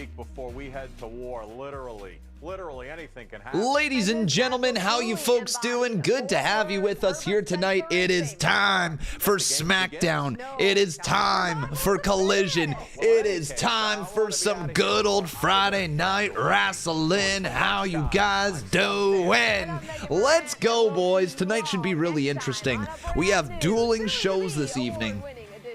week before we head to war. Literally anything can happen. Ladies and gentlemen, how you folks doing? Good to have you with us here tonight. It is time for Smackdown. It is time for Collision. It is time for some good old Friday night wrestling. How you guys doing? Let's go, boys. Tonight should be really interesting. We have dueling shows this evening.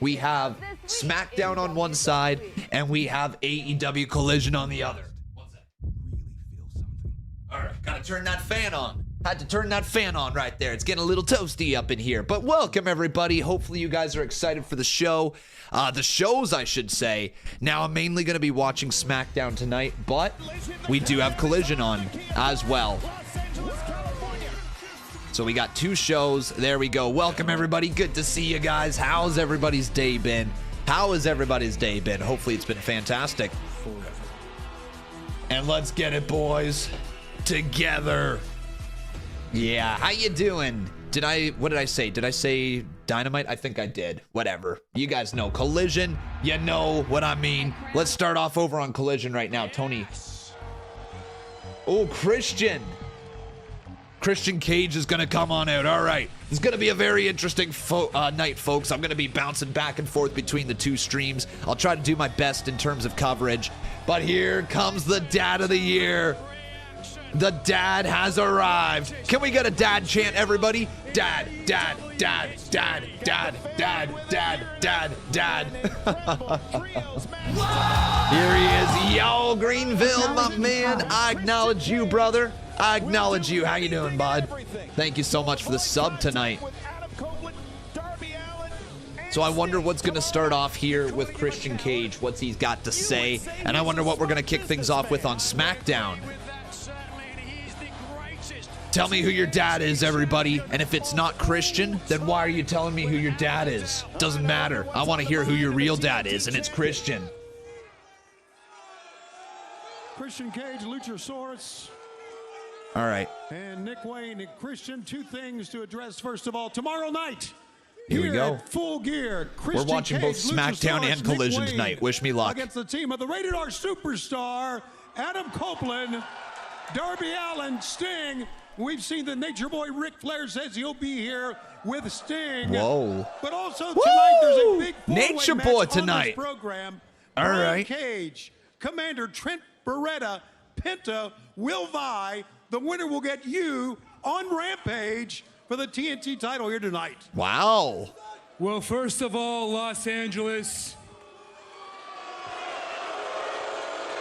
We have Smackdown on one side, and we have AEW Collision on the other. All right, gotta turn that fan on. Had to turn that fan on right there. It's getting a little toasty up in here. But welcome, everybody. Hopefully you guys are excited for the show. The shows, I should say. Now, I'm mainly going to be watching SmackDown tonight, but we do have Collision on as well. So we got two shows. There we go. Welcome, everybody. Good to see you guys. How's everybody's day been? How has everybody's day been? Hopefully it's been fantastic. And let's get it, boys. Together. Yeah, how you doing? What did I say? Did I say Dynamite? I think I did. Whatever. You guys know Collision. You know what I mean. Let's start off over on Collision right now. Tony. Oh, Christian Cage is gonna come on out. All right, it's gonna be a very interesting night, folks. I'm gonna be bouncing back and forth between the two streams. I'll try to do my best in terms of coverage, but here comes the dad of the year. The dad has arrived. Can we get a dad chant, everybody? Dad, dad, dad, dad, dad, dad, dad, dad, dad. Here he is. Yo, Greenville, my man. I acknowledge you, brother. I acknowledge you. How you doing, bud? Thank you so much for the sub tonight. So I wonder what's going to start off here with Christian Cage, what's he's got to say, and I wonder what we're going to kick things off with on SmackDown. Tell me who your dad is, everybody. And if it's not Christian, then why are you telling me who your dad is? Doesn't matter. I want to hear who your real dad is, and it's Christian. Christian Cage, Luchasaurus. All right. And Nick Wayne and Christian, two things to address. First of all, tomorrow night. Here we go. Full Gear. Christian We're watching Cage, both SmackDown and Collision Wayne, tonight. Wish me luck. Against the team of the Rated R Superstar, Adam Copeland, Darby Allin, Sting. We've seen the Nature Boy Ric Flair says he'll be here with Sting. Whoa. But also tonight there's a big Nature match Boy on tonight. this program. All Brian right. Cage, Commander Trent Beretta, Penta, Will Vi. The winner will get you on Rampage for the TNT title here tonight. Wow. Well, first of all, Los Angeles.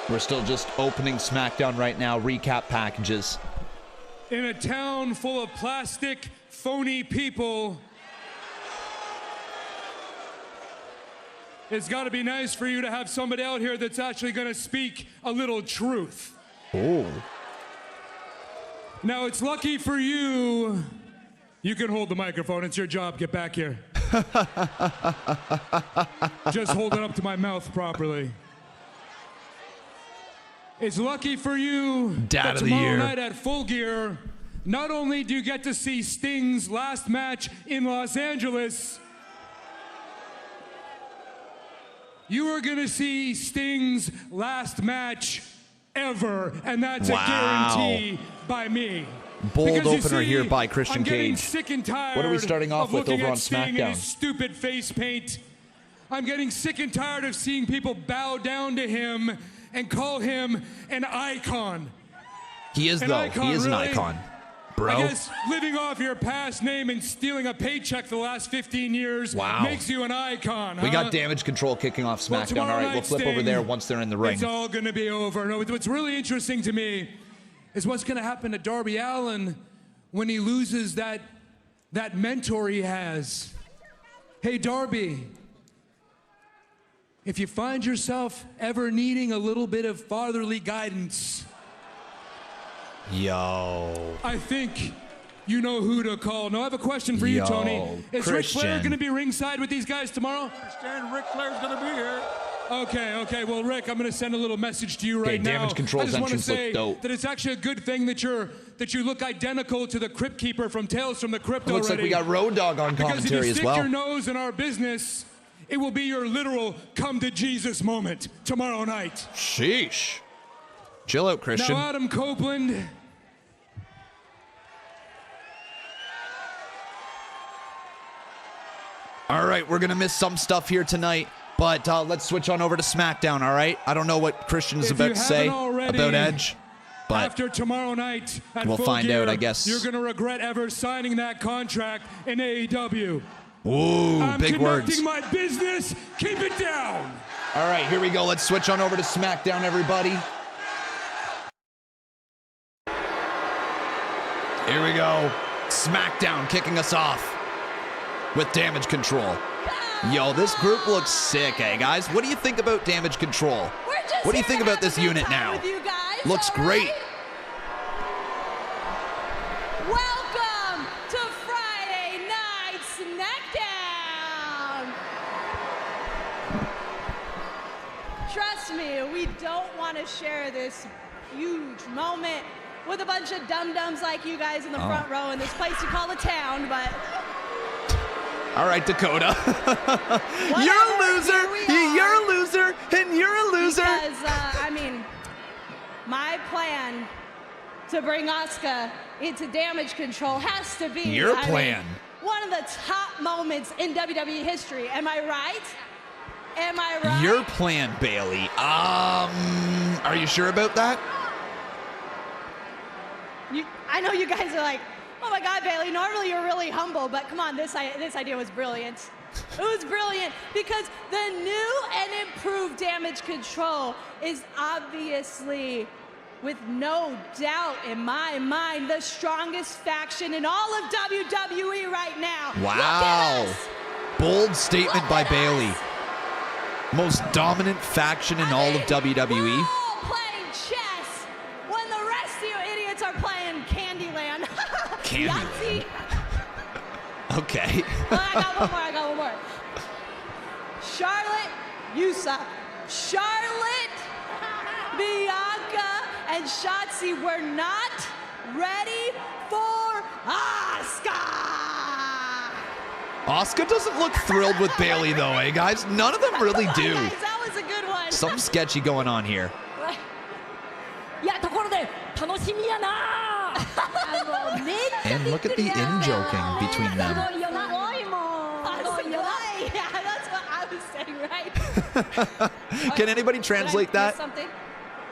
We're still just opening SmackDown right now. Recap packages. In a town full of plastic, phony people, it's got to be nice for you to have somebody out here that's actually going to speak a little truth. Oh. Now, it's lucky for you. You can hold the microphone. It's your job. Get back here. Just hold it up to my mouth properly. It's lucky for you Dad that of the year. tomorrow night at Full Gear, not only do you get to see Sting's last match in Los Angeles, you are going to see Sting's last match ever, and that's Wow. a guarantee by me. Bold Because you opener see, here by Christian I'm getting Cage. sick and tired What are we starting off of with looking over at on Sting and SmackDown? his stupid face paint. I'm getting sick and tired of seeing people bow down to him and call him an icon. He is, An though. icon, He is an really? icon. Bro. I guess living off your past name and stealing a paycheck for the last 15 years Wow. makes you an icon, We huh? got Damage Control kicking off Well, SmackDown. All tomorrow right, we'll night, flip over Sting, there once they're in the ring. It's all going to be over. No, what's really interesting to me is what's going to happen to Darby Allin when he loses that mentor he has. Hey, Darby, if you find yourself ever needing a little bit of fatherly guidance, Yo. I think you know who to call. Now, I have a question for you, Yo, Tony. Is Ric Flair Christian. going to be ringside with these guys tomorrow? Understand Ric Flair's going to be here. Okay. Well, Rick, I'm going to send a little message to you right now. Damage Control's I just want to entrance looked say dope. that it's actually a good thing that you look identical to the Crypt Keeper from Tales from the Crypt It looks like already. we got Road Dogg on Because if commentary you as stick well. your nose in our business, it will be your literal come to Jesus moment tomorrow night. Sheesh. Chill out, Christian. Now, Adam Copeland. All right, we're going to miss some stuff here tonight, but let's switch on over to SmackDown, all right? I don't know what Christian's about to say about Edge, but after tomorrow night at we'll find out, I guess. You're going to regret ever signing that contract in AEW. Ooh, big words. I'm conducting my business. Keep it down. All right, here we go. Let's switch on over to SmackDown, everybody. Here we go. SmackDown kicking us off with Damage Control. Yo, this group looks sick, eh, guys? What do you think about Damage Control? What do you think about this unit now? Looks great. Welcome to Friday Night SmackDown. Trust me, we don't want to share this huge moment with a bunch of dum-dums like you guys in the front row in this place you call a town, but... All right, Dakota. You're a loser. You're a loser, and you're a loser. Because, I mean, my plan to bring Asuka into Damage Control has to be Your plan. One of the top moments in WWE history. Am I right? Am I right? Your plan, Bayley. Are you sure about that? I know you guys are like, oh my God, Bayley, normally you're really humble, but come on, this idea was brilliant. It was brilliant because the new and improved Damage Control is obviously, with no doubt in my mind, the strongest faction in all of WWE right now. Wow. Bold statement by Bayley. Most dominant faction in all of WWE. We're all playing chess when the rest of you idiots are playing Candyland. Candyland. Okay. I got one more. Charlotte, Uso, Charlotte, Bianca, and Shotzi were not ready for Asuka. Asuka doesn't look thrilled with Bayley, though, eh, guys? None of them really do. Guys, that was a good one. Something sketchy going on here. And look at the in-joking between them. Yeah, that's what I was saying, right? Can anybody translate that? Something?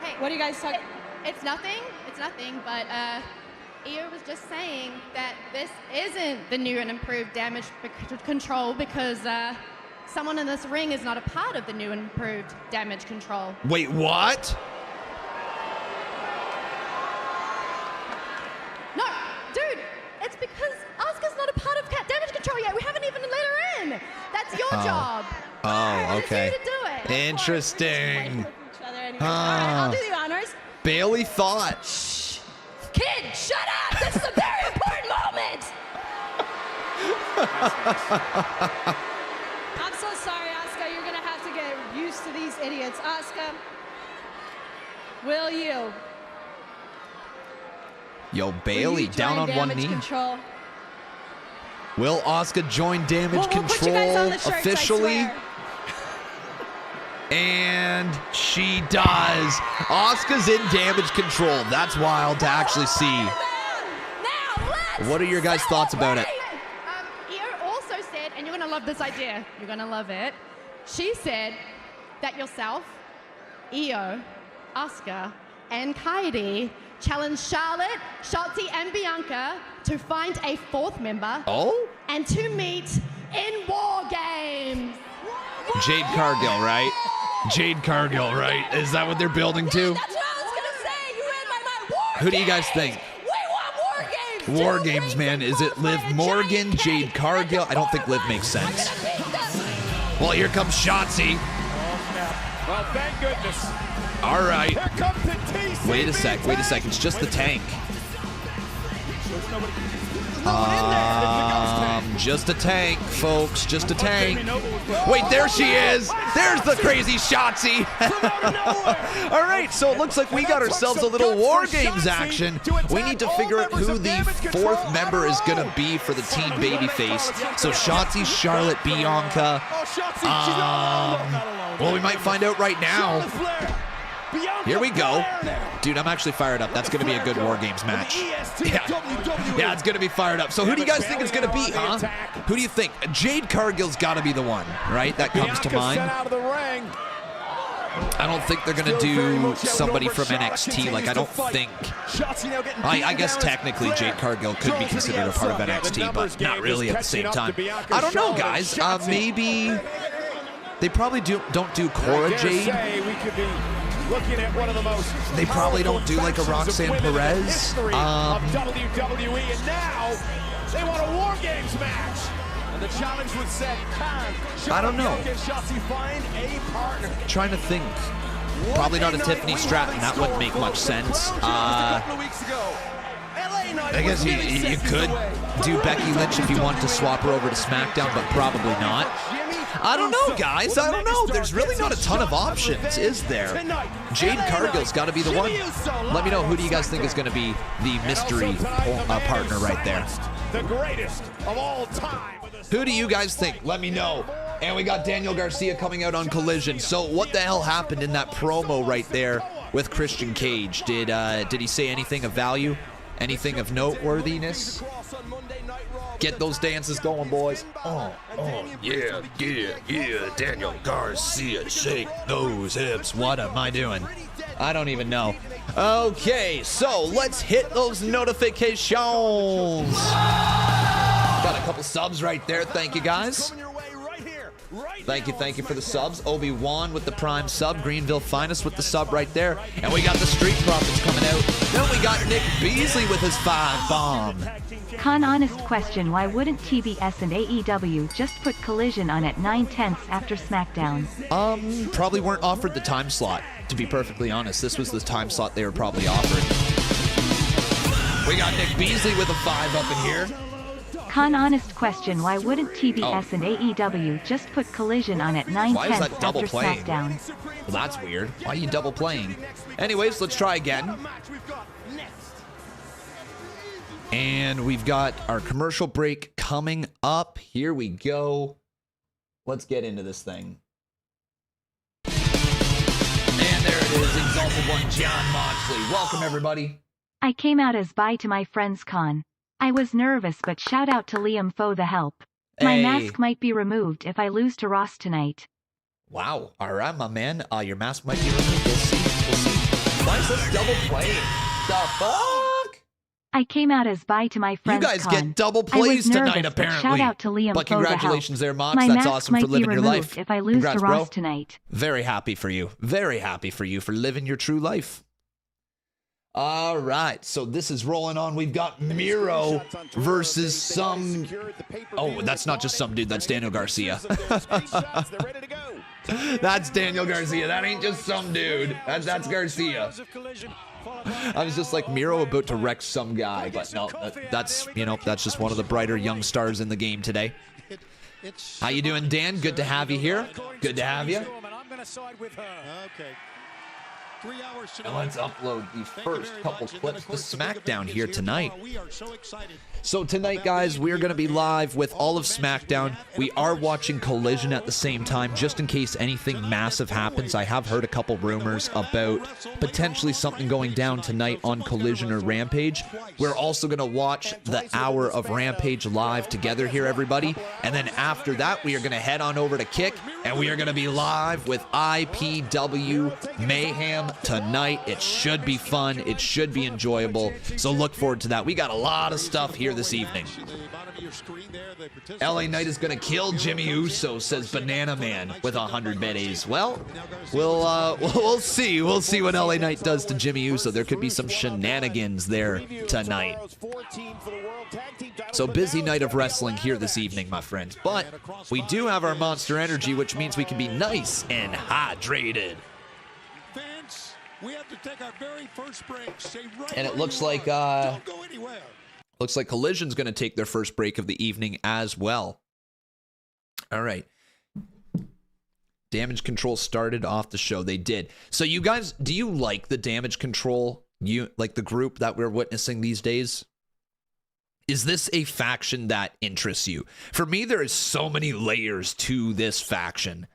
Hey, what are you guys talking? It's nothing, but Io was just saying that this isn't the new and improved Damage Control because someone in this ring is not a part of the new and improved Damage Control. Wait, what? No, dude, it's because Asuka's not a part of Damage Control yet. We haven't even let her in. That's your job. Oh, okay. To do it. Interesting. All right, I'll do the honors. Bayley thought. Shh. Kid, shut up! This is a very important moment! I'm so sorry, Asuka. You're gonna have to get used to these idiots. Asuka, will you? Yo, Bayley down on one knee. Control? Will Asuka join Damage We'll put you guys on Control the shirts, officially? I swear. And she does. Asuka's in Damage Control. That's wild to actually see. Now, What are your guys' thoughts about it? Io also said, and you're going to love this idea. You're going to love it. She said that yourself, Io, Asuka, and Kaidi challenge Charlotte, Shotzi, and Bianca to find a fourth member. Oh? And to meet in War Games. Jade Cargill, right? Jade Cargill, right? Is that what they're building to? That's what I was going to say. You read my mind. War Who do you guys Games. think? We want War Games. War Games, man. Is it Liv Morgan, Jade Cargill? I don't think Liv makes sense. Well, here comes Shotzi. Well, thank goodness. All right. Here comes the TCB. Wait a sec. It's just the tank. Just a tank, folks. Just a tank. Wait, there she is. There's the crazy Shotzi. All right, so it looks like we got ourselves a little War Games action. We need to figure out who the fourth member is going to be for the team babyface. So Shotzi, Charlotte, Bianca. Well, we might find out right now. Here we go. Dude, I'm actually fired up. That's going to be a good War Games match. Yeah, it's going to be fired up. So who do you guys think it's going to be, huh? Who do you think? Jade Cargill's got to be the one, right? That comes to mind. I don't think they're going to do somebody from NXT. Like, I don't think... I guess technically Jade Cargill could be considered a part of NXT, but not really at the same time. I don't know, guys. Maybe... They probably don't do Cora Jade. Looking at one of the most they probably don't do like a Roxanne Perez. WWE, and now they want a War Games match. And the challenge was set. I don't know. Trying to think. Probably not a Tiffany Stratton. That wouldn't make much sense. I guess you could do Becky Lynch if you want to swap her over to SmackDown, but probably not. I don't know, guys. I don't know. There's really not a ton of options, is there? Jade Cargill's got to be the one. Let me know, who do you guys think is going to be the mystery partner right there? The greatest of all time. Who do you guys think? Let me know. And we got Daniel Garcia coming out on Collision. So what the hell happened in that promo right there with Christian Cage? Did he say anything of value? Anything of noteworthiness? Get those dances going, boys. Oh, yeah, Daniel Garcia, shake those hips. What am I doing? I don't even know. Okay, so let's hit those notifications. Got a couple subs right there. Thank you, guys. Thank you for the subs. Obi-Wan with the prime sub. Greenville Finest with the sub right there. And we got the Street Profits coming out. Then we got Nick Beasley with his 5-bomb. Con, honest question, why wouldn't TBS and AEW just put Collision on at 9/10 after SmackDown? Probably weren't offered the time slot, to be perfectly honest. This was the time slot they were probably offered. We got Nick Beasley with a 5 up in here. Con, honest question, why wouldn't TBS and AEW just put Collision on at 9/10 after SmackDown? Well, that's weird. Why are you double playing? Anyways, let's try again. And we've got our commercial break coming up. Here we go. Let's get into this thing. And there it is, Exalted One, John Moxley. Welcome, everybody. I came out as bye to my friends, Con. I was nervous, but shout out to Liam for the help. My mask might be removed if I lose to Ross tonight. Wow. All right, my man. Your mask might be removed. We'll see. Why is this double playing? The fuck? I came out as bye to my friends. You guys get double plays tonight, apparently. Shout out to Liam. But congratulations there, Mox. My That's mask awesome might for living be your life. If I lose Congrats, to Ross bro. tonight. Very happy for you. Very happy for you for living your true life. All right, so this is rolling on. We've got Miro versus some... Oh, that's not just some dude. That's Daniel Garcia. That's Daniel Garcia. That ain't just some dude. That's Garcia. I was just like, Miro about to wreck some guy, but no, that's just one of the brighter young stars in the game today. How you doing, Dan? Good to have you here. Good to have you. And let's upload the first couple clips to SmackDown here tonight. So tonight, guys, we are going to be live with all of SmackDown. We are watching Collision at the same time, just in case anything massive happens. I have heard a couple rumors about potentially something going down tonight on Collision or Rampage. We're also going to watch the hour of Rampage live together here, everybody. And then after that, we are going to head on over to Kick, and we are going to be live with IPW Mayhem tonight. It should be fun. It should be enjoyable. So look forward to that. We got a lot of stuff here this evening. LA Knight is going to kill Jimmy Uso, says Banana Man with 100 biddies. Well, we'll see. We'll see what LA Knight does to Jimmy Uso. There could be some shenanigans there tonight. So busy night of wrestling here this evening, my friends. But we do have our Monster Energy, which means we can be nice and hydrated. We have to take our very first break. Stay right and it looks where like you are. Don't go anywhere. Looks like Collision's going to take their first break of the evening as well. All right. Damage Control started off the show. They did. So you guys, do you like the Damage Control, like the group that we're witnessing these days? Is this a faction that interests you? For me, there is so many layers to this faction.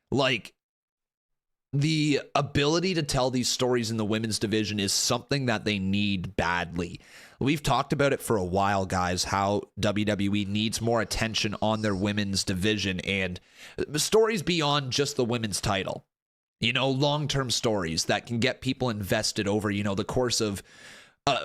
Like, the ability to tell these stories in the women's division is something that they need badly. We've talked about it for a while, guys, how WWE needs more attention on their women's division and stories beyond just the women's title. You know, long-term stories that can get people invested over, you know, the course of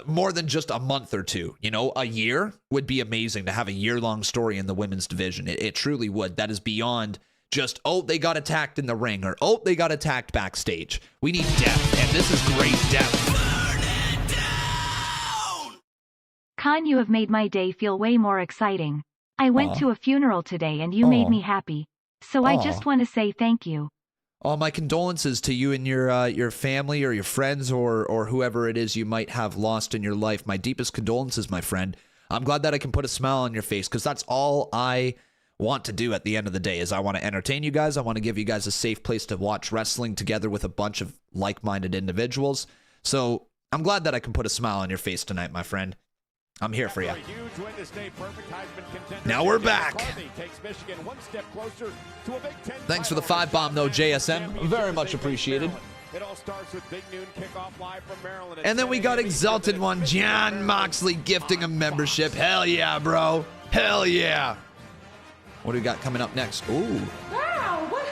more than just a month or two. You know, a year would be amazing to have a year-long story in the women's division. It truly would. That is beyond just, oh, they got attacked in the ring, or, oh, they got attacked backstage. We need depth, and this is great depth. Burn it down! Con, you have made my day feel way more exciting. I went to a funeral today and you made me happy. So I just want to say thank you. Oh, my condolences to you and your family or your friends or whoever it is you might have lost in your life. My deepest condolences, my friend. I'm glad that I can put a smile on your face, because that's all I want to do at the end of the day. Is I want to entertain you guys. I want to give you guys a safe place to watch wrestling together with a bunch of like-minded individuals. So I'm glad that I can put a smile on your face tonight, my friend. I'm here for you. Now we're back. Thanks for the 5-bomb, though, JSM. Very much appreciated. It all starts with Big Noon kickoff live from Maryland. And then we got Exalted One, John Moxley, gifting a membership. Hell yeah, bro. Hell yeah. What do we got coming up next? Ooh. Wow, what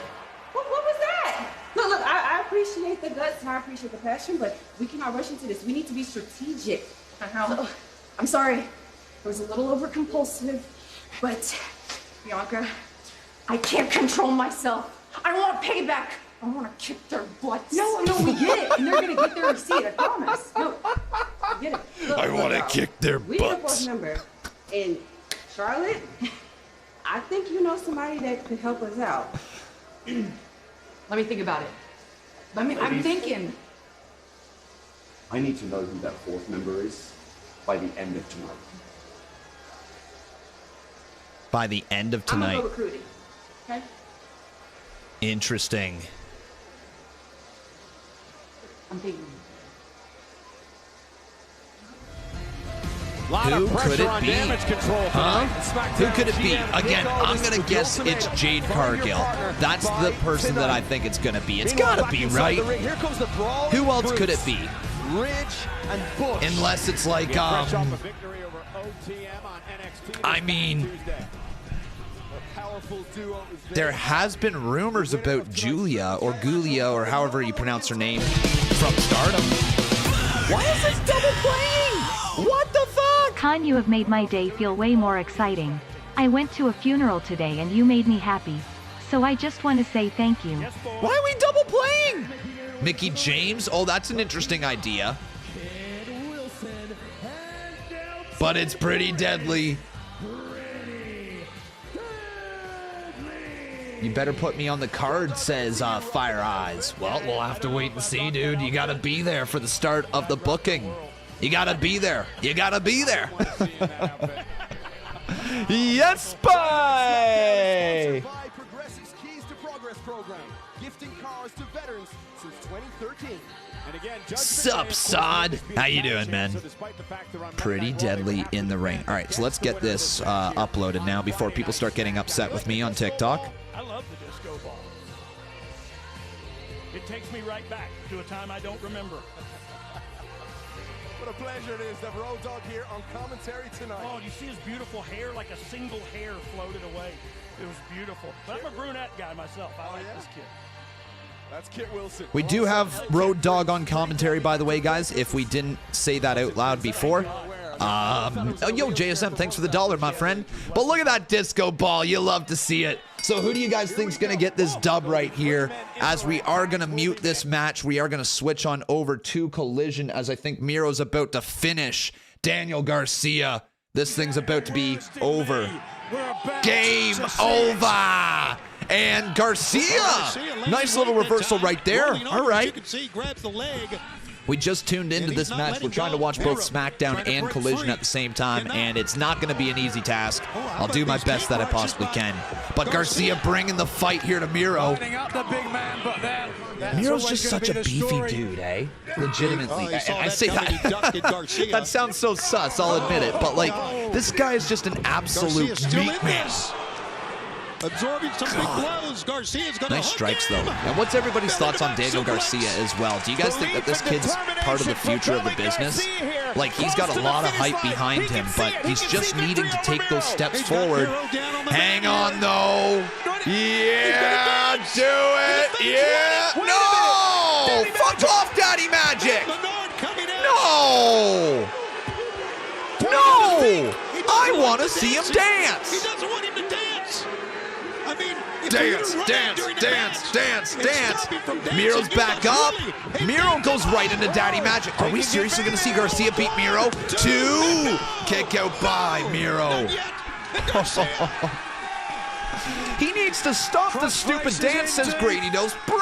was that? Look, I appreciate the guts and I appreciate the passion, but we cannot rush into this. We need to be strategic. So, I'm sorry, it was a little over compulsive, but Bianca, I can't control myself. I want payback. I want to kick their butts. No, we get it. And they're going to get their receipt, I promise. No, I get it. Look, I want to kick their we need a butts. fourth member. And Charlotte, I think you know somebody that could help us out. Let me think about it. I'm thinking. I need to know who that fourth member is by the end of tonight. By the end of tonight. I'm going to go recruiting, okay? Interesting. I'm thinking. Who could it be? Huh? Who could it be? Again, I'm going to guess it's Jade Cargill. That's the person that I think it's going to be. It's got to be, right? Who else could it be? Unless it's like, I mean, there has been rumors about Julia or however you pronounce her name from Stardom. Why is this double playing? What the fuck? Con, you have made my day feel way more exciting. I went to a funeral today and you made me happy. So I just want to say thank you. Why are we double playing? Mickey James? Oh, that's an interesting idea. But it's pretty deadly. You better put me on the card, says Fire Eyes. Well, we'll have to wait and see, dude. You gotta be there for the start of the booking. You gotta be there. You gotta be there. Yes, bye! Sup, Sod? How you doing, man? Pretty deadly in the ring. All right, so let's get this uploaded now before people start getting upset with me on TikTok. I love the disco ball. It takes me right back to a time I don't remember. What a pleasure it is to have Road Dogg here on commentary tonight. Oh, do you see his beautiful hair? Like a single hair floated away. It was beautiful. But I'm a brunette guy myself. I like this kid. That's Kit Wilson. We do have Road Dogg on commentary, by the way, guys, if we didn't say that out loud before. Yo, JSM, thanks for the $1, my friend. But look at that disco ball. You love to see it. So who do you guys think is going to get this dub right here? As we are going to mute this match, we are going to switch on over to Collision, as I think Miro's about to finish Daniel Garcia. This thing's about to be over. Game over. And Garcia. Nice little reversal right there. All right. We just tuned into this match. We're trying to watch both SmackDown and Collision at the same time, and it's not going to be an easy task. I'll do my best that I possibly can. But Garcia bringing the fight here to Miro. Miro's just such a beefy dude, eh? Legitimately. I say that. That sounds so sus, I'll admit it. But, like, this guy is just an absolute meat man. Absorbing some big blows. Garcia's gonna nice strikes, though. And what's everybody's thoughts on Daniel Garcia as well? Do you guys think that this kid's part of the future of the business? Like, he's got a lot of hype behind him, but he's just needing to take those steps forward. Hang on, though. Yeah, do it. Yeah. No! Fuck off, Daddy Magic. No! No! I want to see him dance. He doesn't want him to dance. I mean, dance, dance, dance, dance, dance. Miro's back up. Miro goes right into Daddy Magic. Are we seriously going to see Garcia beat Miro? 2. Kick out by Miro. He needs to stop the stupid dance, says Grady knows. Bro,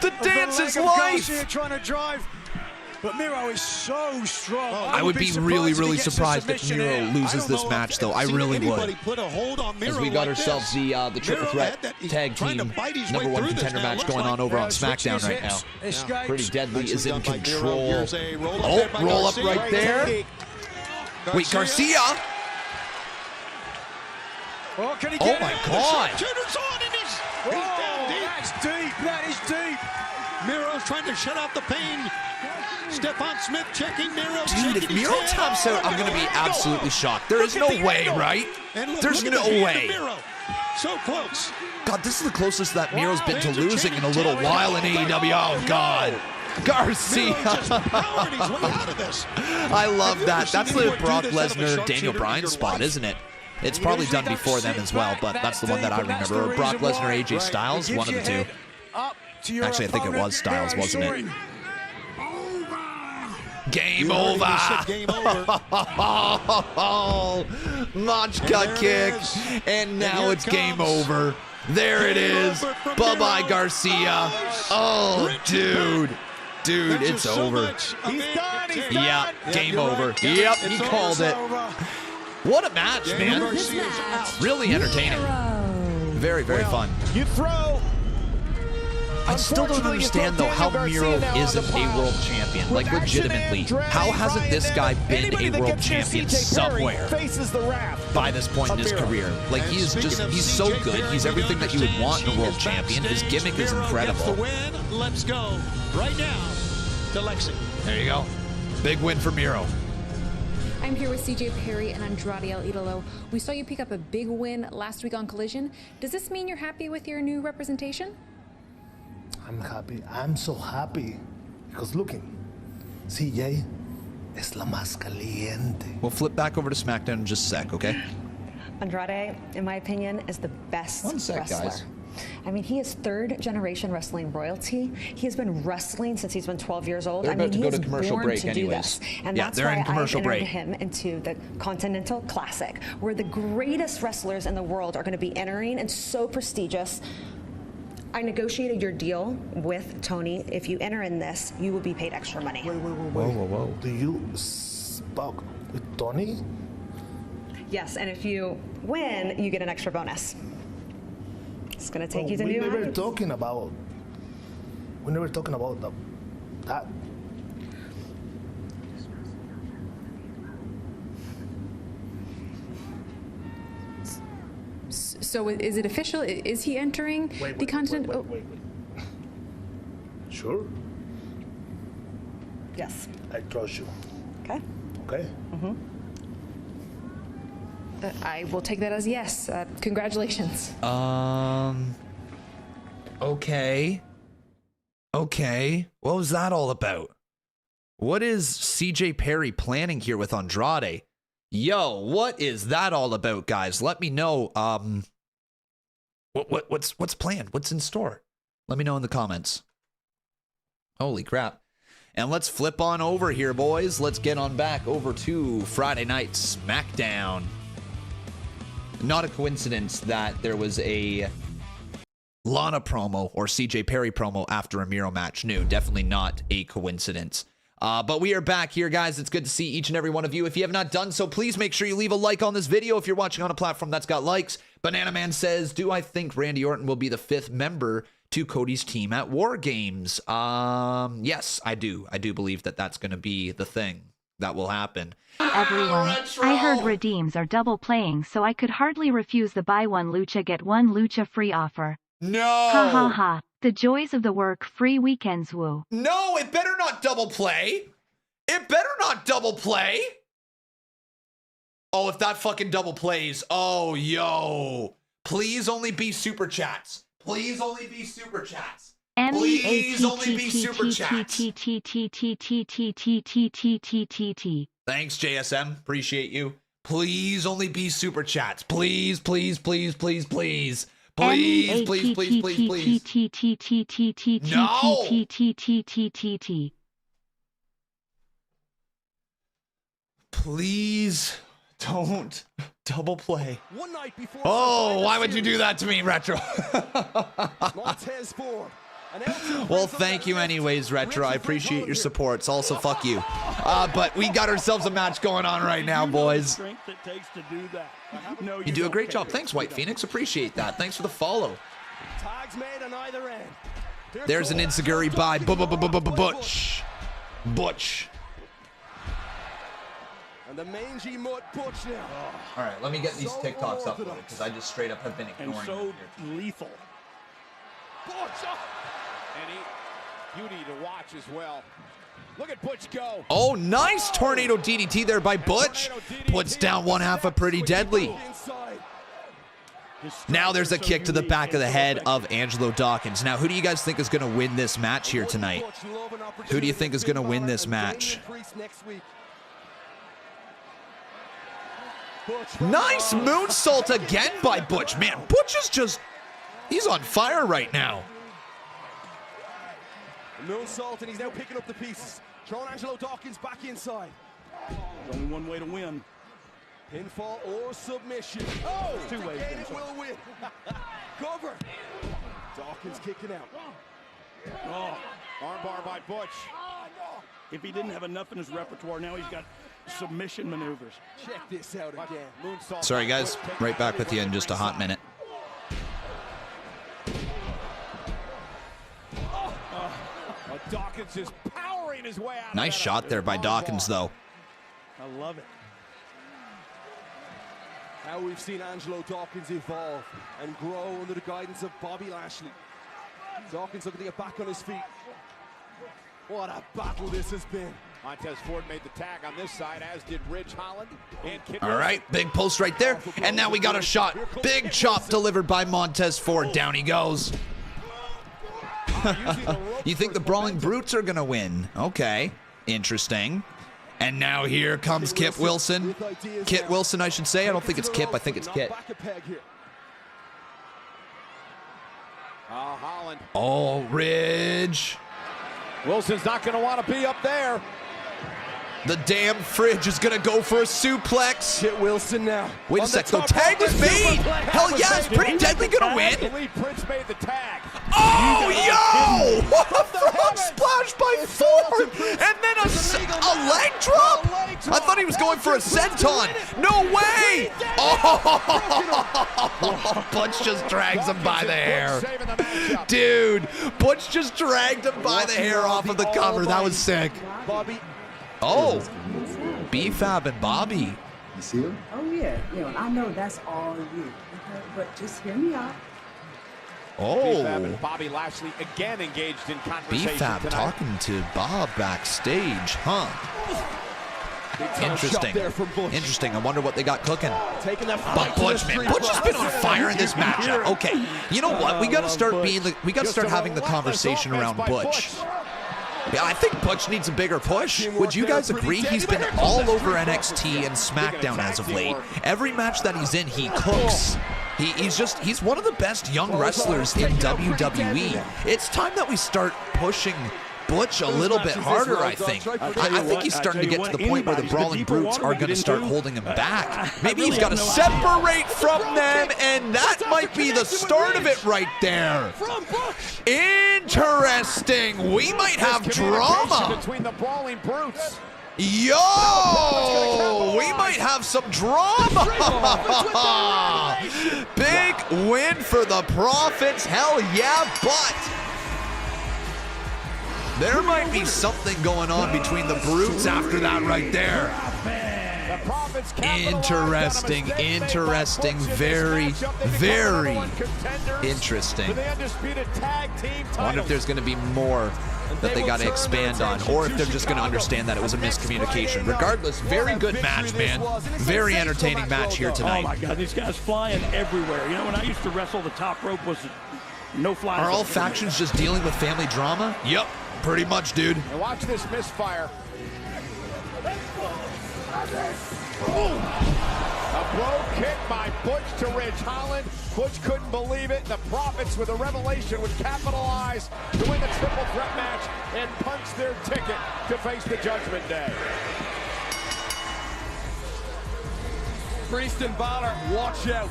the dance is life. Trying to drive. But Miro is so strong. I would be really, really surprised if Miro loses this match, though. I really would. As we got ourselves the triple threat tag team #1 contender match going on over on SmackDown right now. Pretty Deadly is in control. Oh, roll up right there. Wait, Garcia. Oh my God. That's deep. That is deep. Miro's trying to shut out the pain. Stephon Smith checking Miro. Dude, if Miro taps out, I'm going to be absolutely shocked. There is no way, right? There's no way. So close. God, this is the closest that Miro's been to losing in a little while in AEW. Oh, God. Garcia. I love that. That's the Brock Lesnar, Daniel Bryan spot, isn't it? It's probably done before them as well, but that's the one that I remember. Brock Lesnar, AJ Styles, one of the two. Actually, I think it was Styles, wasn't it? Game over. Machka kick, and now it's game over. There it is. Bye-bye, Garcia. Oh, dude. Dude, it's over. Yep, game over. Yep, he called it. What a match, man. Really entertaining. Very, very fun. You throw. I still don't understand, though, how Miro isn't a world champion. Like, legitimately. How hasn't this guy been a world champion somewhere by this point in his career? Like, he's so good. He's everything that you would want in a world champion. His gimmick is incredible. Let's go right now to Lexington. There you go. Big win for Miro. I'm here with CJ Perry and Andrade El Idolo. We saw you pick up a big win last week on Collision. Does this mean you're happy with your new representation? I'm happy. I'm so happy. Because looking, CJ es la más caliente. We'll flip back over to SmackDown in just a sec, okay? Andrade, in my opinion, is the best wrestler. Guys. I mean, he is third-generation wrestling royalty. He has been wrestling since he's been 12 years old. They're about to go to commercial break to anyways. Do this. And yeah, that's they're why in commercial I break. entered him into the Continental Classic, where the greatest wrestlers in the world are going to be entering, and so prestigious. I negotiated your deal with Tony. If you enter in this, you will be paid extra money. Wait. Whoa. Do you spoke with Tony? Yes, and if you win, you get an extra bonus. It's going to take you to new heights. We never talking about that. So is it official? Is he entering the Continental? Wait. Sure? Yes. I trust you. Okay. Okay? Mm-hmm. I will take that as yes. Congratulations. Okay. What was that all about? What is CJ Perry planning here with Andrade? Yo, what is that all about, guys? Let me know. What's planned? What's in store? Let me know in the comments. Holy crap. And let's flip on over here, boys. Let's get on back over to Friday Night SmackDown. Not a coincidence that there was a Lana promo or CJ Perry promo after a Miro match. No, definitely not a coincidence. But we are back here, guys. It's good to see each and every one of you. If you have not done so, please make sure you leave a like on this video if you're watching on a platform that's got likes. Banana Man says, do I think Randy Orton will be the 5th member to Cody's team at War Games? Yes, I do. I do believe that that's going to be the thing that will happen. Everyone, I heard redeems are double playing, so I could hardly refuse the buy one lucha get one lucha free offer. No! Ha ha ha. The joys of the work-free weekends, woo. No, it better not double play. It better not double play. Oh, if that fucking double plays. Oh, yo. Please only be super chats. Please only be super chats. Please only be super chats. Thanks, JSM. Appreciate you. Please only be super chats. Please, please, please, please, please. Please, please, please, please, please. No! Please don't double play. Oh, why would you do that to me, Retro? Well, thank you anyways, Retro. I appreciate your support. It's also fuck you. But we got ourselves a match going on right now, boys. You do a great job. Thanks, White Phoenix. Appreciate that. Thanks for the follow. There's an Insiguri by Butch. Butch. And the mangy mutt Butch now. All right, let me get these TikToks uploaded because I just straight up have been ignoring them. And so lethal. And beauty to watch as well. Look at Butch go. Oh, nice tornado DDT there by Butch. Puts down one half of Pretty Deadly. Now there's a kick to the back of the head of Angelo Dawkins. Now, who do you guys think is going to win this match here tonight? Who do you think is going to win this match? Nice moonsault again by Butch. Man, Butch is just, he's on fire right now. Moonsault, and he's now picking up the pieces. Throwing Angelo Dawkins back inside. There's only one way to win. Pinfall or submission. Oh, two ways. It will win. Cover. Dawkins kicking out. Oh, armbar by Butch. If he didn't have enough in his repertoire, now he's got submission maneuvers. Check this out again. Moonsault. Sorry, guys. Right back with you in just a hot minute. Dawkins is powering his way out. Nice shot there by Dawkins, though. I love it. How we've seen Angelo Dawkins evolve and grow under the guidance of Bobby Lashley. Dawkins looking to get back on his feet. What a battle this has been. Montez Ford made the tag on this side, as did Ridge Holland. And all right, big post right there. And now we got a shot. Big chop delivered by Montez Ford. Down he goes. You think the Brawling Brutes are going to win? Okay, interesting. And now here comes Kip Wilson. Kit Wilson, I should say. I don't think it's Kip. I think it's Kit. Holland. Oh, Ridge. Wilson's not going to want to be up there. The damn fridge is going to go for a suplex. Kit Wilson now. Wait a sec. The tag was made. Hell yeah, is Pretty Deadly going to win? Prince made the tag. Oh, yo! What a frog splash by Ford! And then a leg drop? I thought he was going for a senton. No way! Oh! Butch just drags him by the hair. Dude, Butch just dragged him by the hair off of the cover. That was sick. Oh, B-Fab and Bobby. You see him? Oh, yeah. I know that's all you. Okay? But just hear me out. Oh. B-Fab and Bobby Lashley again engaged in conversation B-Fab tonight. talking to Bob backstage, huh? Interesting. Interesting. I wonder what they got cooking. But Butch, man, Butch has been on fire in this matchup. Okay, you know what? We got to start having the conversation around Butch. Yeah, I think Butch needs a bigger push. Would you guys agree? He's been all over NXT and SmackDown as of late. Every match that he's in, he cooks. He's one of the best young wrestlers in WWE. It's time that we start pushing Butch a little bit harder, I think. I think he's starting to get to the point where the Brawling Brutes are going to start holding him back. Maybe he's got to separate from them, and that might be the start of it right there. Interesting. We might have drama between the Brawling Brutes. Yo! We might have some drama! Big win for the Profits. Hell yeah, but there might be something going on between the Brutes after that right there. Interesting, interesting, very, very interesting. I wonder if there's going to be more that they got to expand on, or if they're just going to understand that it was a miscommunication. Regardless, very good match, man. Very entertaining match here tonight. Oh my God, these guys flying everywhere. You know, when I used to wrestle, the top rope was no flying. Are all factions just dealing with family drama? Yep, pretty much, dude. And watch this misfire. A blow kick by Butch to Ridge Holland. Butch couldn't believe it. The Profits, with a revelation, would capitalize to win the triple threat match and punch their ticket to face the Judgment Day. Priest and Balor, watch out.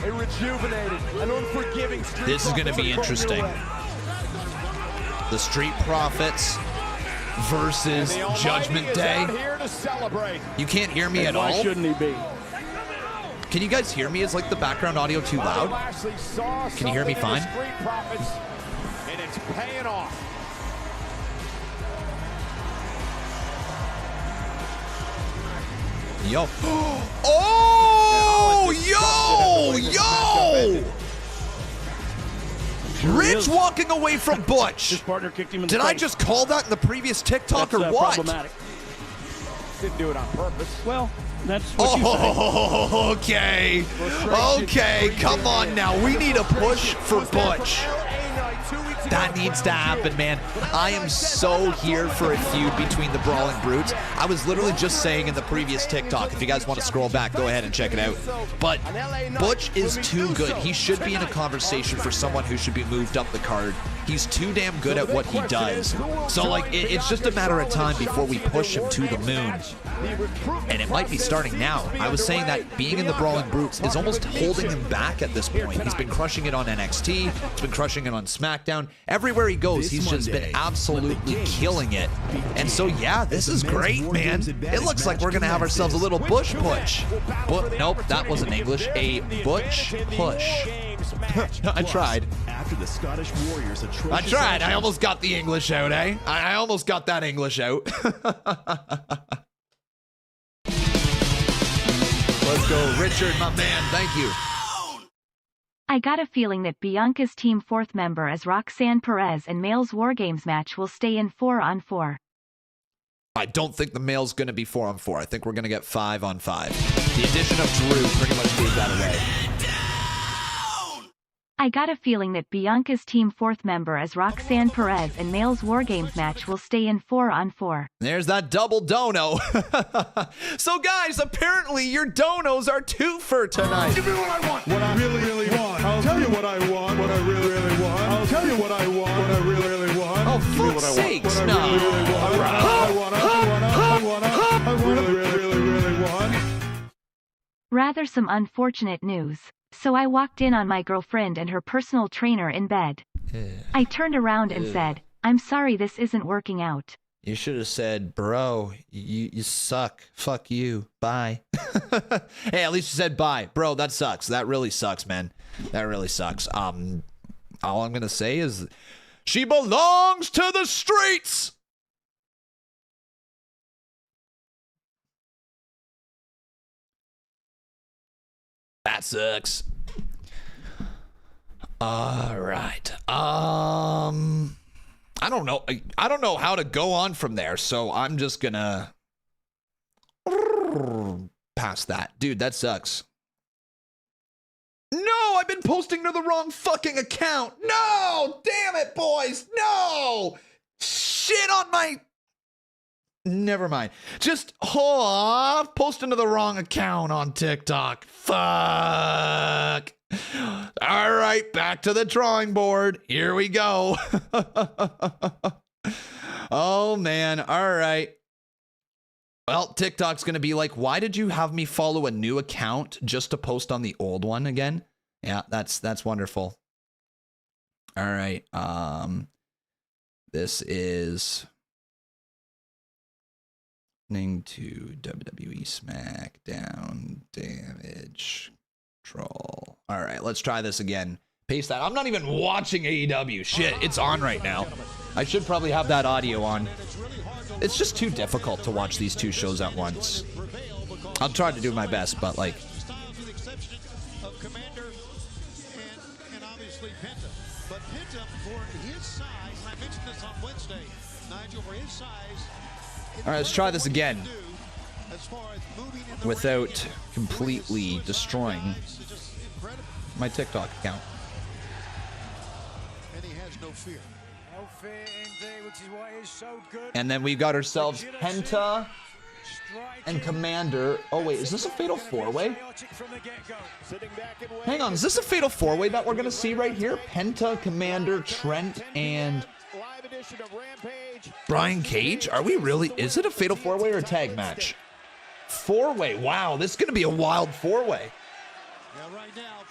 A rejuvenated, an unforgiving Street This is going to be interesting. The Street Profits versus Judgment Day. You can't hear me at all? Why shouldn't he be? Can you guys hear me? Is like the background audio too loud? Can you hear me fine? And it's paying off. Yo. Oh, yo! Ridge walking away from Butch. His partner kicked him in the Did face. I just call that in the previous TikTok That's, or what? Problematic. Didn't do it on purpose. Well, that's what you say. Okay. Okay, come on now. We need a push for Butch. That needs to happen, man. I am so here for a feud between the Brawling Brutes. I was literally just saying in the previous TikTok, if you guys want to scroll back, go ahead and check it out. But Butch is too good. He should be in a conversation for someone who should be moved up the card. He's too damn good at what he does. So, like, it's just a matter of time before we push him to the moon. And it might be starting now. I was saying that being in the Brawling Brutes is almost holding him back at this point. He's been crushing it on NXT. He's been crushing it on SmackDown. Everywhere he goes, he's just been absolutely killing it. And so, yeah, this is great, man. It looks like we're going to have ourselves a little Bush push. But nope, that wasn't English. A Butch push. I tried. After the Scottish Warriors I tried. I almost got the English out, eh? I almost got that English out. Let's go, Richard, my man. Thank you. I got a feeling that Bianca's team fourth member as Roxanne Perez and Males War Games match will stay in 4-on-4. I don't think the male's going to be 4-on-4. I think we're going to get 5-on-5. The addition of Drew pretty much gave that away. I got a feeling that Bianca's team fourth member as Roxanne Perez and Males War Games match will stay in 4-on-4. There's that double dono. So guys, apparently your donos are two for tonight. Give me what I want. What I really, really want. I'll tell you what I want. What I really, really want. I'll tell you what I want. What I really, really want. Oh, fuck's sakes, no. I really want. Rather some unfortunate news. So I walked in on my girlfriend and her personal trainer in bed. I turned around and said, "I'm sorry this isn't working out." You should have said, "Bro, you suck. Fuck you. Bye." Hey, at least you said bye. Bro, that sucks. That really sucks, man. That really sucks. All I'm going to say is she belongs to the streets. That sucks. All right. I don't know. I don't know how to go on from there, so I'm just gonna pass that. Dude, that sucks. No, I've been posting to the wrong fucking account. No, damn it, boys. No. Shit on my... Never mind. Just posting to the wrong account on TikTok. Fuck. All right, back to the drawing board. Here we go. Oh, man. All right. Well, TikTok's going to be like, why did you have me follow a new account just to post on the old one again? Yeah, that's wonderful. All right. This is listening to WWE Smackdown Damage CTRL. All right, let's try this again. Paste that. I'm not even watching AEW. Shit, it's on right now. I should probably have that audio on. It's just too difficult to watch these two shows at once. I'll try to do my best, but like... All right, let's try this again without completely destroying my TikTok account. And then we've got ourselves Penta and Commander. Oh wait, is this a Fatal 4-Way? Hang on, is this a Fatal 4-Way that we're gonna see right here? Penta, Commander, Trent, and Brian Cage? Are we really? Is it a Fatal 4-Way or a tag match? 4-Way. Wow, this is gonna be a wild 4-Way.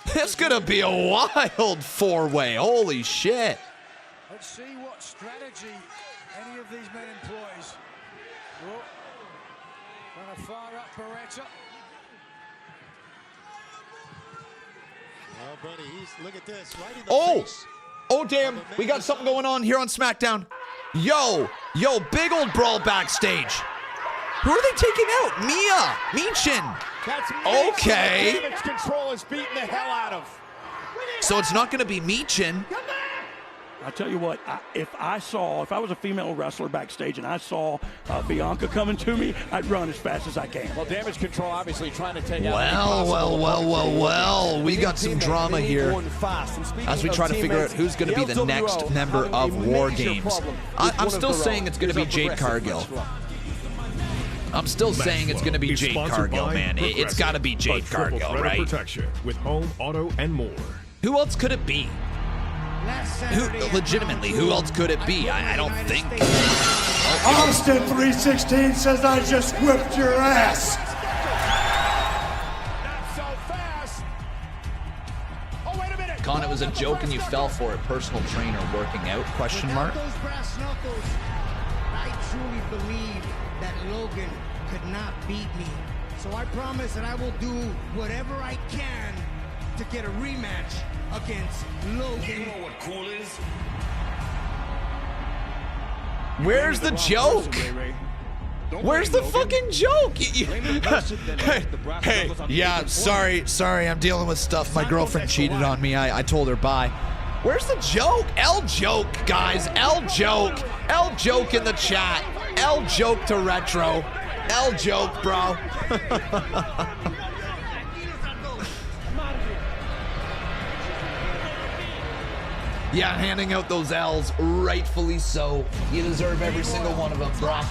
It's gonna be a wild 4-Way. Holy shit. Let's see what strategy any of these men employs. Oh, trying to fire up Beretta. Oh, Brody, look at this. Right in the face. Oh, damn. We got something going on here on SmackDown. Yo, big old brawl backstage. Who are they taking out? Michin. That's okay. Damage CTRL is beating the hell out of. So it's not going to be Michin. I tell you what, if I was a female wrestler backstage and I saw Bianca coming to me, I'd run as fast as I can. Well, Damage CTRL obviously trying to take out. Well. We got some drama here as we try to figure out who's going to be the next member of War Games. I'm still saying it's going to be Jade Cargill. I'm still saying it's going to be Jade Cargill, man. It's got to be Jade Cargill, right? Protection with home, auto, and more. Who else could it be? Legitimately, who else could it be? I don't think. Austin 316 says I just whipped your ass. Not so fast. Oh, wait a minute. Con, it was a joke and you fell for it. Personal trainer working out? Question mark. Those brass knuckles, I truly believe that Logan could not beat me. So I promise that I will do whatever I can to get a rematch against Logan. You know what cool is? Where's the joke? Where's the fucking joke? Hey, yeah, sorry, I'm dealing with stuff. My girlfriend cheated on me. I told her bye. Where's the joke? L joke, guys. L joke in the chat. L joke to Retro. L joke, bro. Yeah, handing out those L's, rightfully so. You deserve every single one of them, brah.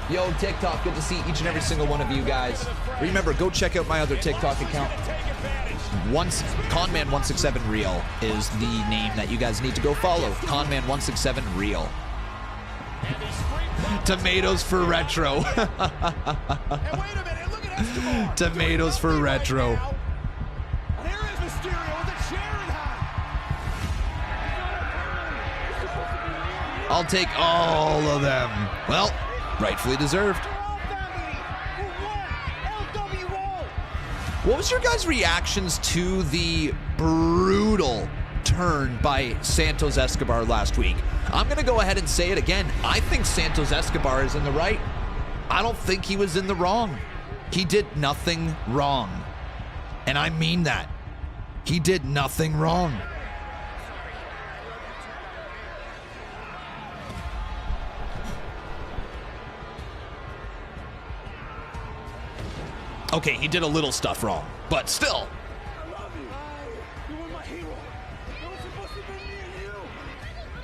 Yo, TikTok, good to see each and every single one of you guys. Remember, go check out my other TikTok account. Conman167 Real is the name that you guys need to go follow. Conman167 Real. Tomatoes for Retro. Tomatoes for Retro. I'll take all of them. Well, rightfully deserved. What was your guys' reactions to the brutal turn by Santos Escobar last week? I'm going to go ahead and say it again. I think Santos Escobar is in the right. I don't think he was in the wrong. He did nothing wrong. And I mean that. He did nothing wrong. Okay, he did a little stuff wrong, but still.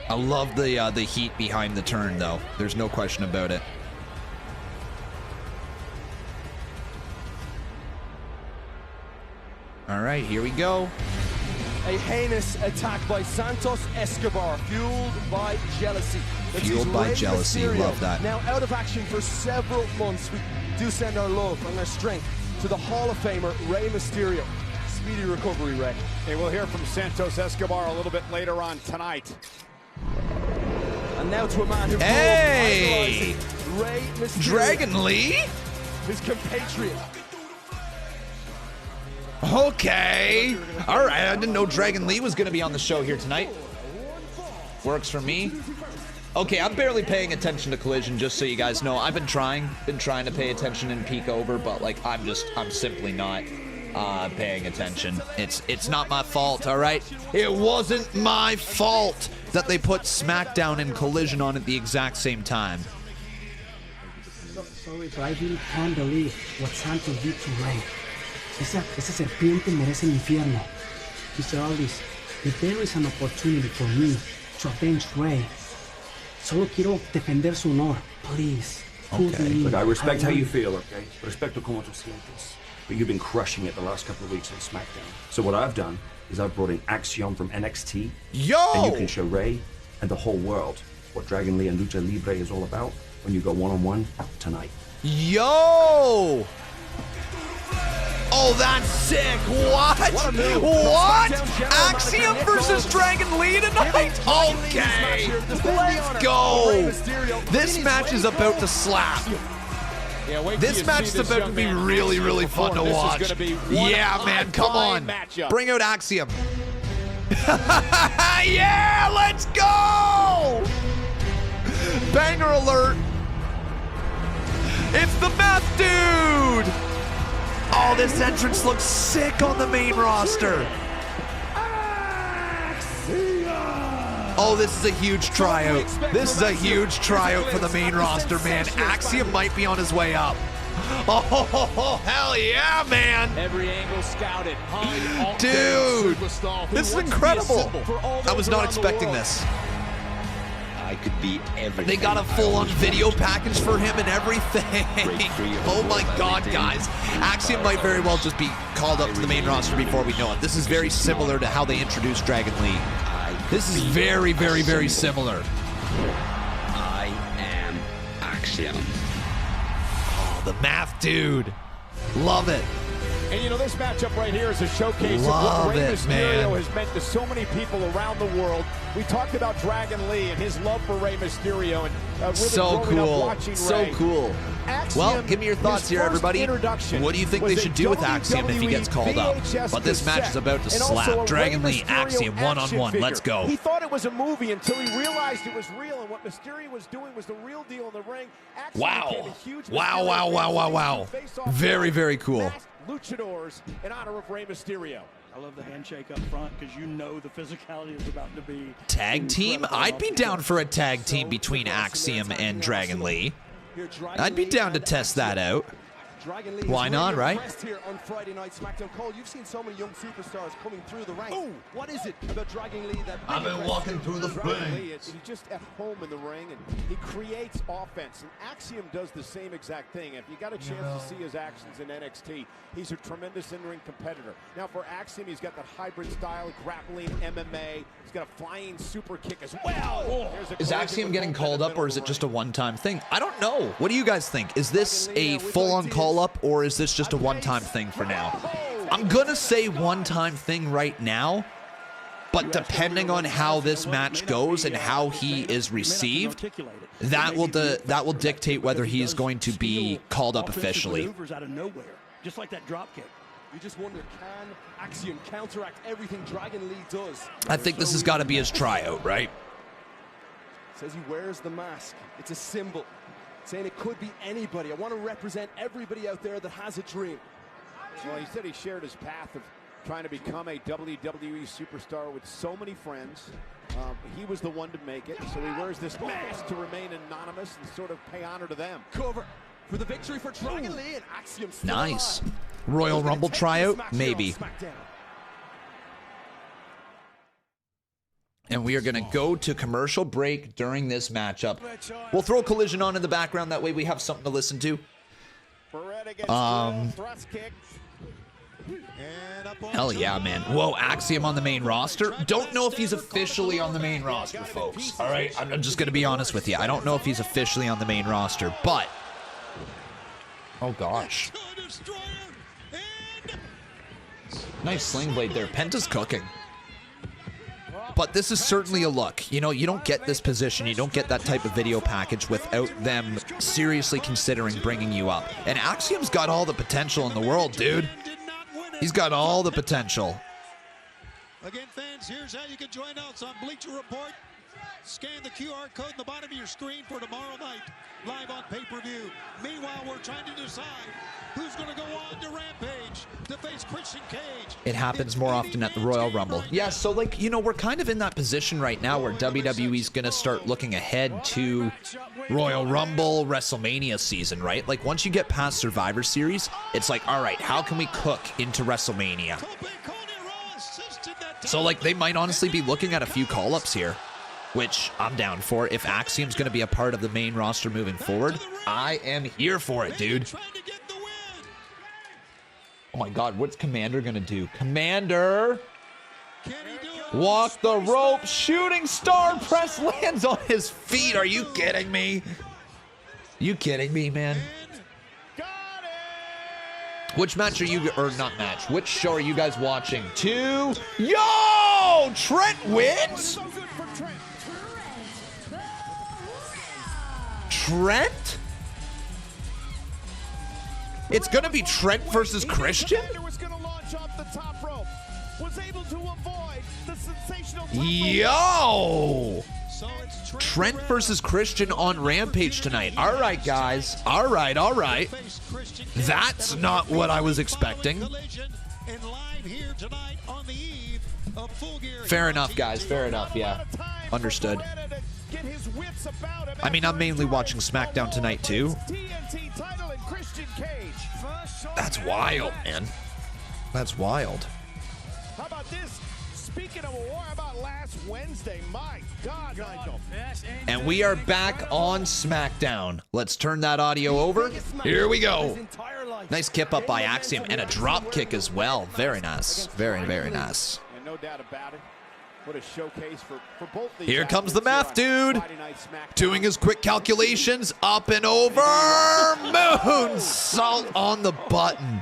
I love the heat behind the turn, though. There's no question about it. All right, here we go. A heinous attack by Santos Escobar, fueled by jealousy. Fueled by jealousy, love that. Now out of action for several months, we do send our love and our strength to the Hall of Famer, Rey Mysterio. Speedy recovery, Rey. Hey, we'll hear from Santos Escobar a little bit later on tonight. And now to a man who Hey! Rey Mysterio. Dragon Lee? His compatriot. Okay. All right, I didn't know Dragon Lee was going to be on the show here tonight. Works for me. Okay, I'm barely paying attention to Collision, just so you guys know. I've been trying to pay attention and peek over, but like I'm simply not paying attention. It's not my fault, all right? It wasn't my fault that they put SmackDown and Collision on at the exact same time. Sorry, but I really can't believe what Santos did to Rey. Esa serpiente merece el infierno. Mr. Aldis, if there is an opportunity for me to avenge Rey, solo quiero defender su honor, please. Okay, look, I respect how you feel, okay? Respeto como tú sientes. But you've been crushing it the last couple of weeks on SmackDown. So what I've done is I've brought in Axiom from NXT. Yo! And you can show Rey and the whole world what Dragon Lee and Lucha Libre is all about when you go one-on-one tonight. Yo! Oh, that's sick. What? What? Axiom versus Dragon Lee tonight? Okay. Let's go. This match is about to slap. This match is about to be really, really fun to watch. Yeah, man, come on. Bring out Axiom. Yeah, let's go. Banger alert. It's the Meth Dude. Oh, this entrance looks sick on the main roster. Oh, this is a huge tryout. This is a huge tryout for the main roster, man. Axiom might be on his way up. Oh, hell yeah, man. Every angle scouted. Dude, this is incredible. I was not expecting this. I could be everything. They got a full-on video package for him and everything. Oh my God, guys. Axiom might very well just be called up to the main roster before we know it. This is very similar to how they introduced Dragon Lee. This is very, very, very similar. I am Axiom. Oh, the Math Dude. Love it. And you know, this matchup right here is a showcase of what Rey Mysterio has meant to so many people around the world. We talked about Dragon Lee and his love for Rey Mysterio, and really so cool. So Rey. cool. Axiom, well, give me your thoughts here, everybody. What do you think they should do with Axiom if he gets called up? But this match is about to slap. Dragon Lee, Axiom, one-on-one. Let's go. He thought it was a movie until he realized it was real, and what Mysterio was doing was the real deal in the ring. Axiom wow. Wow. Very, very cool. Luchadors in honor of Rey Mysterio. I love the handshake up front because you know the physicality is about to be tag team. I'd be down for a tag team between Axiom and Dragon Lee. I'd be down to test that out. Why not, right? Here on Friday Night SmackDown. Cole, you've seen so many young superstars coming through the ranks. Oh, what is it about Dragon Lee that I've been walking through the flames? He's just at home in the ring, and he creates offense. And Axiom does the same exact thing. If you got a chance to see his actions in NXT, he's a tremendous in-ring competitor. Now for Axiom, he's got that hybrid style, grappling, MMA. He's got a flying super kick as well. Is Axiom getting called up, or is it just a one-time thing? I don't know. What do you guys think? Is this a full-on call up, or is this just a one-time thing for now? I'm gonna say one-time thing right now, but depending on how this match goes and how he is received, that will dictate whether he is going to be called up officially. Out of nowhere, just like that drop kick. You just wonder, can Axiom counteract everything Dragon Lee does? I think this has got to be his tryout, right? Says he wears the mask. It's a symbol. Saying it could be anybody. I want to represent everybody out there that has a dream. Well, he said he shared his path of trying to become a WWE superstar with so many friends. He was the one to make it, so he wears this mask to remain anonymous and sort of pay honor to them. Cover for the victory for Dragon Lee and Axiom. Nice. Royal Rumble tryout? Maybe. And we are going to go to commercial break during this matchup. We'll throw Collision on in the background. That way we have something to listen to. Hell yeah, man. Whoa, Axiom on the main roster? Don't know if he's officially on the main roster, folks. All right, I'm just going to be honest with you. I don't know if he's officially on the main roster, but... Oh, gosh. Nice sling blade there. Penta's cooking. But this is certainly a look. You know, you don't get this position, you don't get that type of video package without them seriously considering bringing you up. And Axiom's got all the potential in the world, dude. He's got all the potential. Again, fans, here's how you can join us on Bleacher Report. Scan the QR code in the bottom of your screen for tomorrow night, live on pay-per-view. Meanwhile, we're trying to decide who's going to go on to Rampage to face Christian Cage. It happens more often at the Royal Rumble. Yeah, so like, you know, we're kind of in that position right now where WWE's going to start looking ahead to Royal Rumble, WrestleMania season, right? Like, once you get past Survivor Series, it's like, all right, how can we cook into WrestleMania? So, like, they might honestly be looking at a few call-ups here, which I'm down for. If Axiom's going to be a part of the main roster moving forward, I am here for it, dude. Oh my God, what's Commander going to do? Commander! Walk the rope, shooting star press lands on his feet. Are you kidding me? You kidding me, man? Which match are you, or not match, which show are you guys watching? Yo! Trent wins? Trent? It's gonna be Trent versus Christian? Yo! Trent versus Christian on Rampage tonight. All right, guys. All right, all right. That's not what I was expecting. Fair enough, guys. Fair enough, yeah. Understood. I mean, I'm mainly watching SmackDown tonight, too. That's wild, man. That's wild. How about this? Speaking of a war, how about last Wednesday? My God, Nigel. And we are back on SmackDown. Let's turn that audio over. Here we go. Nice kip up by Axiom and a drop kick as well. Very nice. Very, very nice. And no doubt about it. What a showcase for both these. Here comes the math dude. Doing his quick calculations. Up and over. Moonsault on the button.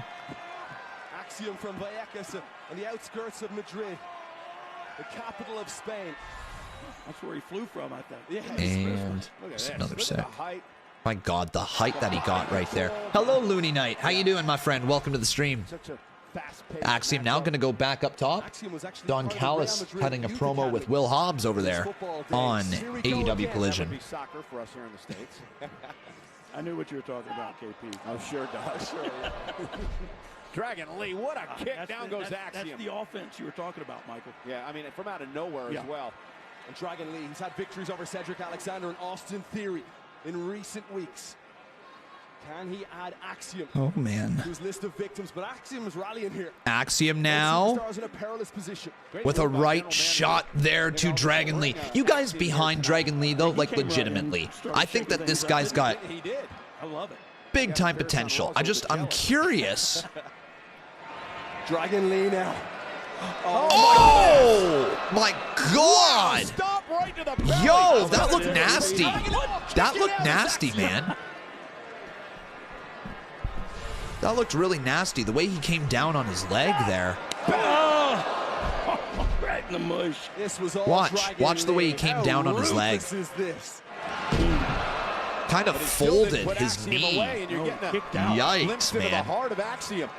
Axiom from Vallecas on the outskirts of Madrid, the capital of Spain. That's where he flew from, I think. Yeah. And just another sec. My God, the height that he got right there. Hello, Looney Knight. How you doing, my friend? Welcome to the stream. Axiom now going to go back up top. Don Callis having a promo with Will Hobbs over there on AEW Collision. I knew what you were talking about, KP. Oh, sure does. Sure. Dragon Lee, what a kick. Down goes Axiom. That's the offense you were talking about, Michael. Yeah, I mean, from out of nowhere as well. And Dragon Lee, he's had victories over Cedric Alexander and Austin Theory in recent weeks. Can he add Axiom? Oh, man. To his list of victims, but Axiom is rallying here. Axiom now in a perilous position. with a right shot there to Dragon Lee. You guys behind Dragon Lee, though, like legitimately. I think that this guy's got I love it. big time potential. I'm curious. Dragon Lee now. Oh my God! Stop right to the belly. Yo, that looked nasty. That looked nasty, man. That looked really nasty. The way he came down on his leg there. Right in the mush. Watch the way he came down on his leg. Kind of folded his knee. Yikes, man.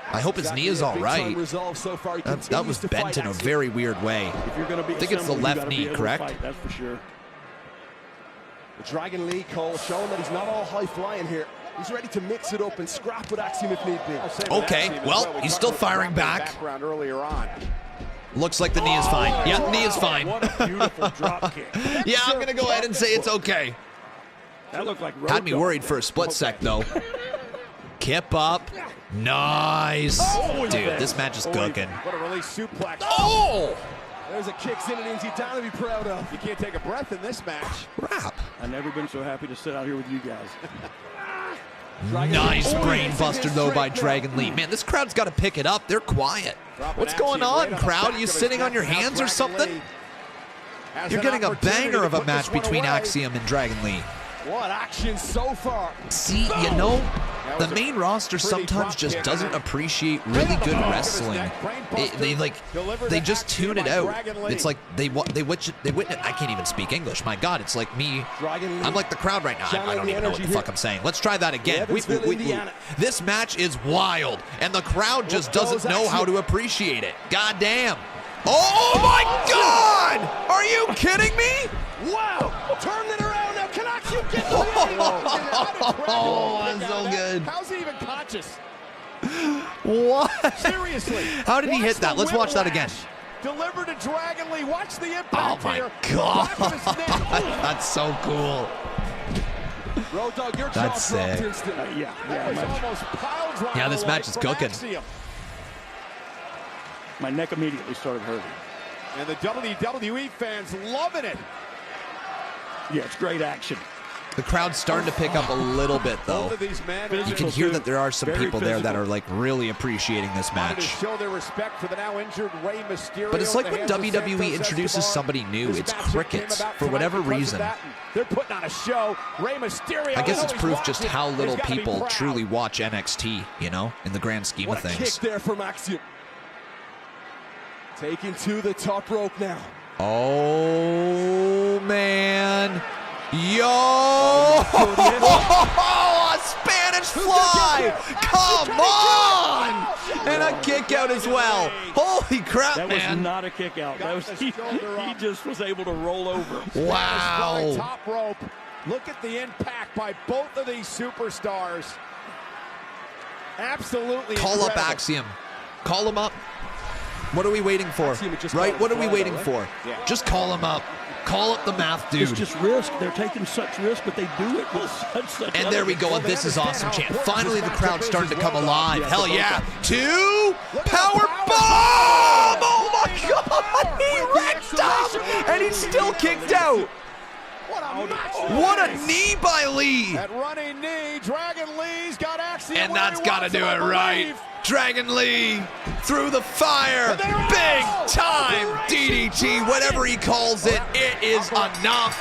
I hope his knee is all right. That was bent in a very weird way. I think it's the left knee, correct? That's for sure. The Dragon Lee, Cole, showing that he's not all high flying here. He's ready to mix it up and scrap with Axiom if need be. Okay, well, he's still firing back. Earlier on. Looks like the knee is fine. Yeah, knee is fine. What a beautiful drop kick. Yeah, I'm going to go ahead and say it's okay. That looked like Had me worried for a split sec, though. Kip up. Nice. Dude, this match is cooking. What a release suplex. Oh! There's a kick Zinedine Zidane to be proud of. You can't take a breath in this match. Crap. I've never been so happy to sit out here with you guys. Nice brain buster, though, by Dragon Lee. Man, this crowd's got to pick it up. They're quiet. What's going on, crowd? Are you sitting on your hands or something? You're getting a banger of a match between Axiom and Dragon Lee. What action so far? See, you know, the main roster sometimes just doesn't appreciate really good wrestling. They just tune it out. It's like they witness. I can't even speak English. My God, it's like me. I'm like the crowd right now. I don't even know what the fuck I'm saying. Let's try that again. This match is wild, and the crowd just doesn't know how to appreciate it. God damn. Oh my God! Are you kidding me? Wow! Turn it around now. Can Axiom get the Oh, that's so good. How's he even conscious? What? Seriously. How did he hit that? Let's watch that again. Delivered to Dragon Lee. Watch the impact. Oh my God. That's so cool. Road Dogg, your That's sick. Yeah, this match is cooking. My neck immediately started hurting. And the WWE fans loving it. Yeah, it's great action. The crowd's starting to pick up a little bit, though. You can hear that there are some people there that are like really appreciating this match. Show their respect for the now injured Rey Mysterio. But it's like when WWE introduces somebody new, it's crickets for whatever reason. They're putting on a show. Rey Mysterio. I guess it's proof just how little people truly watch NXT, you know, in the grand scheme of things. Kick there from Axiom. Taken to the top rope now. Oh, man. Yo! Oh, a Spanish fly! Come on! And a kick out as well. Holy crap, man. That was not a kick out. That was, he just was able to roll over. Wow. Top rope. Look at the impact by both of these superstars. Absolutely Call incredible. up Axiom. Call him up. What are we waiting for? Right? What are we waiting for? Just call him up. Call up the math dude. It's just risk. They're taking such risk, but they do it with such. And there we go. And this is awesome chant. Finally, the crowd's starting to come alive. Hell yeah. 2 power bomb! Oh my God! He wrecked him! And he's still kicked out. What a knee by Lee! That running knee, Dragon Lee's got Axiom. And that's got to do it right. Dragon Lee through the fire. Big time DDT, whatever he calls it. It is enough.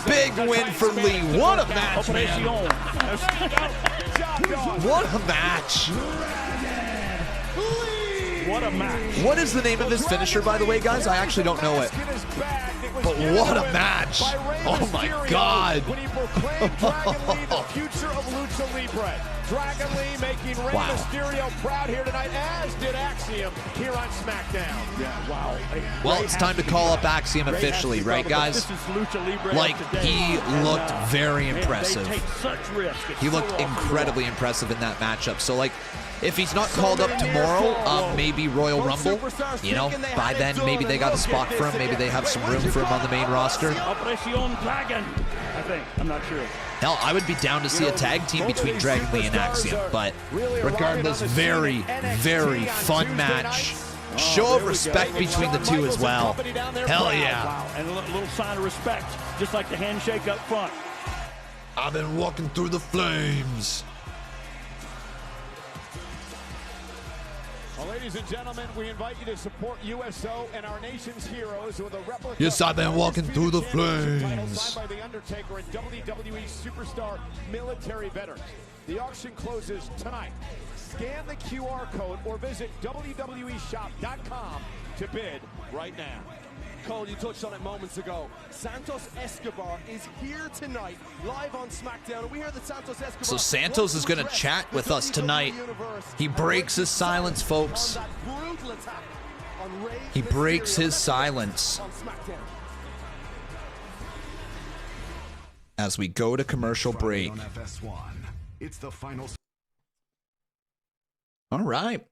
Big win for Lee. What a match, man. What a match. What a match. What is the name of his finisher, by the way, guys? I actually don't know it. But what a match. Oh, my God. When he proclaimed Dragon Lee the future of Lucha Libre. Dragon Lee making Rey Mysterio proud here tonight, as did Axiom here on SmackDown. Yeah, wow. Well, it's time to call up Axiom officially, right, guys? Like, he looked very impressive. He looked incredibly impressive in that matchup. So, like, if he's not called up tomorrow, maybe Royal Rumble, you know, by then maybe they got a spot for him. Maybe they have some room for him on the main roster. Dragon, I think. I'm not sure. Hell, I would be down to see a tag team between Dragon Lee and Axiom, but regardless, very, very fun match. Show of respect between the two as well. Hell yeah. Wow, and a little sign of respect, just like the handshake up front. I've been walking through the flames. Well, ladies and gentlemen, we invite you to support USO and our nation's heroes with a replica. Yes, I've been walking through the flames. Signed by The Undertaker and WWE Superstar military veterans. The auction closes tonight. Scan the QR code or visit WWEshop.com to bid right now. Cole, you touched on it moments ago. Santos Escobar is here tonight, live on SmackDown. We hear that Santos Escobar. So Santos is going to chat with us tonight. He breaks his silence, folks. He breaks his silence. As we go to commercial break. It's the final. All right.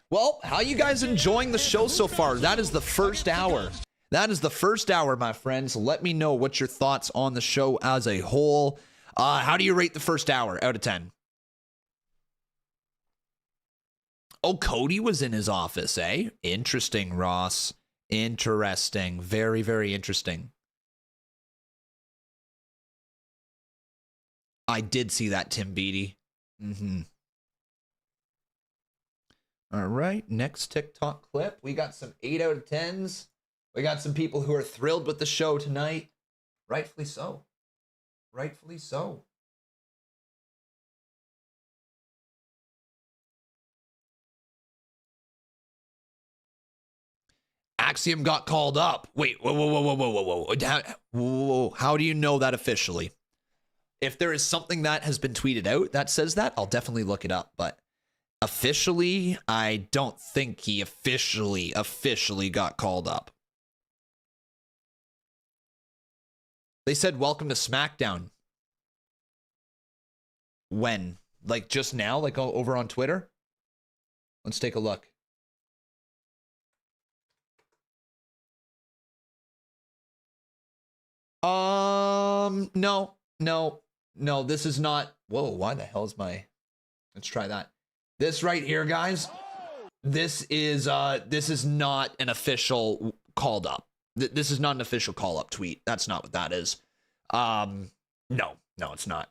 Well, how you guys enjoying the show so far? That is the first hour. That is the first hour, my friends. Let me know what your thoughts on the show as a whole. How do you rate the first hour out of 10? Oh, Cody was in his office, eh? Interesting, Ross. Interesting. Very, very interesting. I did see that, Tim Beattie. All right, next TikTok clip. We got some 8 out of 10s. We got some people who are thrilled with the show tonight. Rightfully so. Rightfully so. Axiom got called up. Wait, whoa. How do you know that officially? If there is something that has been tweeted out that says that, I'll definitely look it up. But officially, I don't think he officially got called up. They said, welcome to SmackDown. When? Like just now? Like over on Twitter? Let's take a look. No, this is not. Whoa, why the hell is my. Let's try that. This right here, guys. This is not an official called up. This is not an official call up tweet. That's not what that is. No, it's not.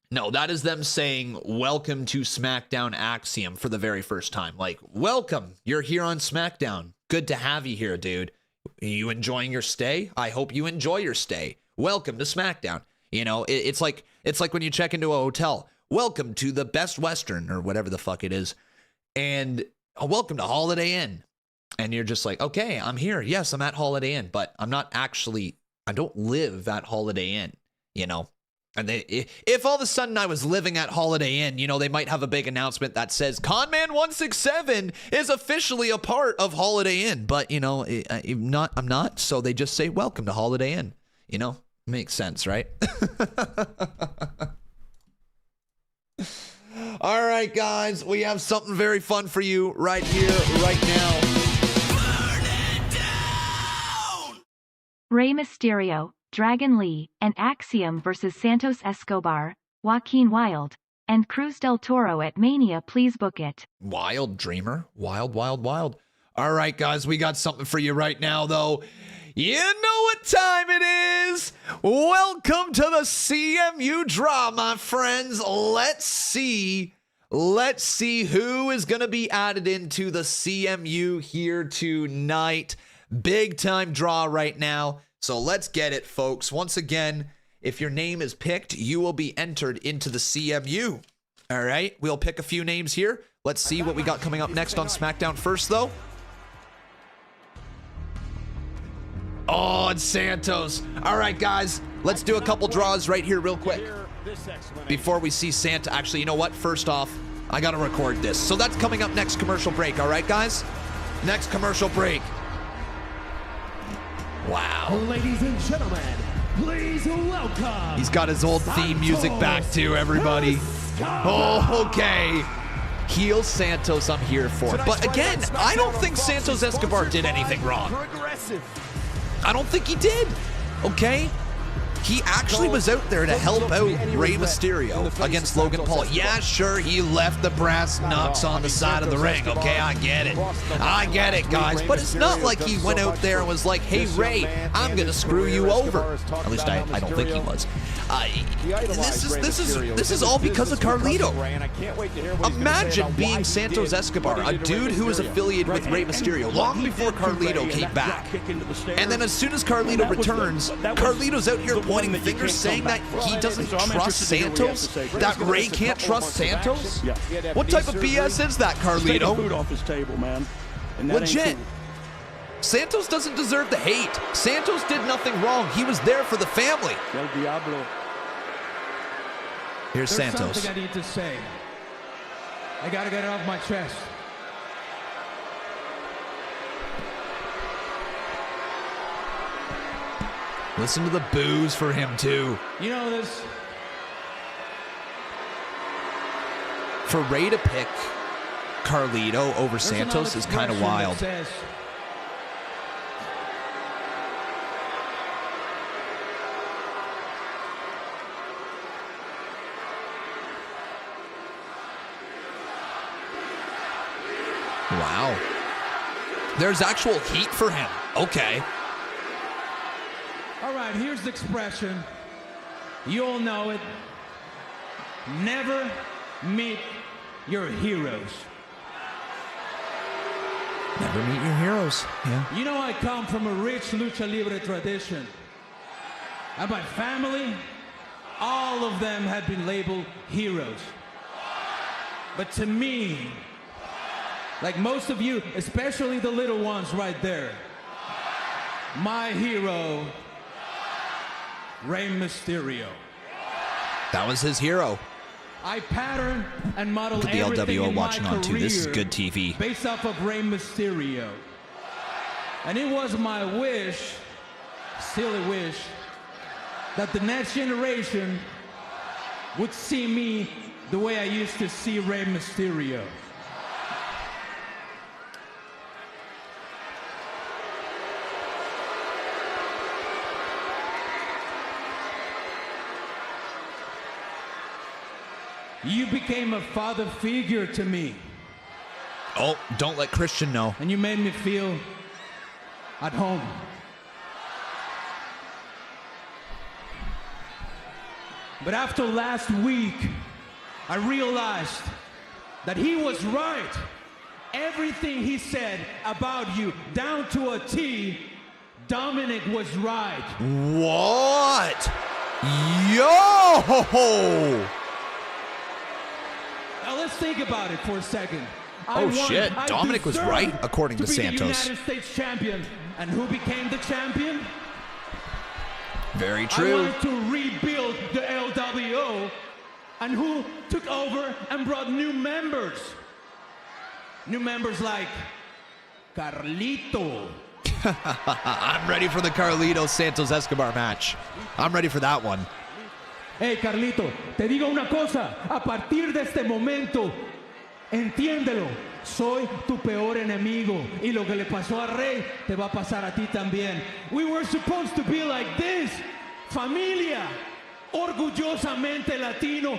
No, that is them saying, welcome to SmackDown Axiom for the very first time. Like, welcome. You're here on SmackDown. Good to have you here, dude. Are you enjoying your stay? I hope you enjoy your stay. Welcome to SmackDown. You know, it's like when you check into a hotel. Welcome to the Best Western or whatever the fuck it is. And welcome to Holiday Inn. And you're just like, okay, I'm here. Yes, I'm at Holiday Inn, but I don't live at Holiday Inn, you know. And if all of a sudden I was living at Holiday Inn, you know, they might have a big announcement that says Conman 167 is officially a part of Holiday Inn. But, you know, I'm not. So they just say, welcome to Holiday Inn. You know, makes sense, right? All right, guys, we have something very fun for you right here, right now. Rey Mysterio, Dragon Lee, and Axiom versus Santos Escobar, Joaquin Wilde, and Cruz del Toro at Mania. Please book it. Wild Dreamer. Wild. All right, guys, we got something for you right now, though. You know what time it is. Welcome to the CMU draw, my friends. Let's see who is going to be added into the CMU here tonight. Big time draw right now. So let's get it, folks. Once again, if your name is picked, you will be entered into the CMU. All right, we'll pick a few names here. Let's see what we got coming up next on SmackDown first, though. Oh, it's Santos. All right, guys, let's do a couple draws right here real quick before we see Santa. Actually, you know what? First off, I got to record this. So that's coming up next commercial break. All right, guys? Next commercial break. Wow. Ladies and gentlemen, please welcome. He's got his old theme music back too, everybody. Oh, okay. Heel Santos, I'm here for. But again, I don't think Santos Escobar did anything wrong. I don't think he did. Okay? He actually was out there to help out Rey Mysterio against Logan Paul. Yeah, sure, he left the brass knucks on the side of the ring. Okay, I get it, guys. But it's not like he went out there and was like, hey, Rey, I'm going to screw you over. At least I don't think he was. This is all because of Carlito. Imagine being Santos Escobar, a dude who was affiliated with Rey Mysterio long before Carlito came back. And then as soon as Carlito returns, Carlito's out here pointing fingers saying that he doesn't trust Santos? That Rey can't trust Santos? What type of BS is that, Carlito? Legit. Santos doesn't deserve the hate. Santos did nothing wrong. He was there for the family. Here's Santos. There's something I need to say. I gotta get it off my chest. Listen to the boos for him, too. You know this. For Rey to pick Carlito over Santos is kind of wild. Wow. There's actual heat for him. Okay. All right, here's the expression. You all know it. never meet your heroes. Never meet your heroes. Yeah. You know, I come from a rich lucha libre tradition. And my family, all of them had been labeled heroes. But to me, like most of you, especially the little ones right there, my hero, Rey Mysterio. That was his hero. I pattern and model Look at the everything LWO in watching my on too. This is career good TV. based off of Rey Mysterio. And it was my wish, still a wish, that the next generation would see me the way I used to see Rey Mysterio. You became a father figure to me. Oh, don't let Christian know. And you made me feel at home. But after last week, I realized that he was right. Everything he said about you, down to a T, Dominic was right. What? Yo! Now let's think about it for a second. Oh shit, Dominic was right, according to Santos. The United States champion. And who became the champion? Very true. I wanted to rebuild the LWO. And who took over and brought new members? New members like Carlito. I'm ready for the Carlito Santos Escobar match. I'm ready for that one. Hey, Carlito, te digo una cosa. A partir de este momento, entiéndelo. Soy tu peor enemigo. Y lo que le pasó a Rey, te va a pasar a ti también. We were supposed to be like this. Familia. Orgullosamente latino.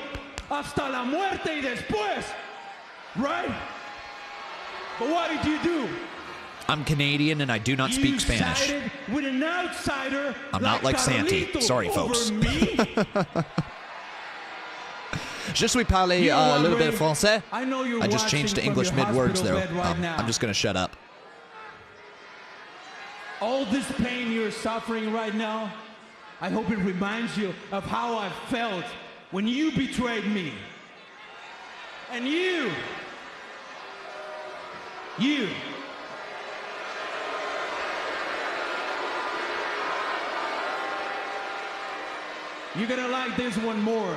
Hasta la muerte y después. Right? But what did you do? I'm Canadian and I do not speak Spanish. With an outsider I'm not like Santi. Sorry, folks. Je suis parler a little bit of français. I just changed to English mid-words there. I'm just going to shut up. All this pain you're suffering right now, I hope it reminds you of how I felt when you betrayed me. And you. You're gonna like this one more.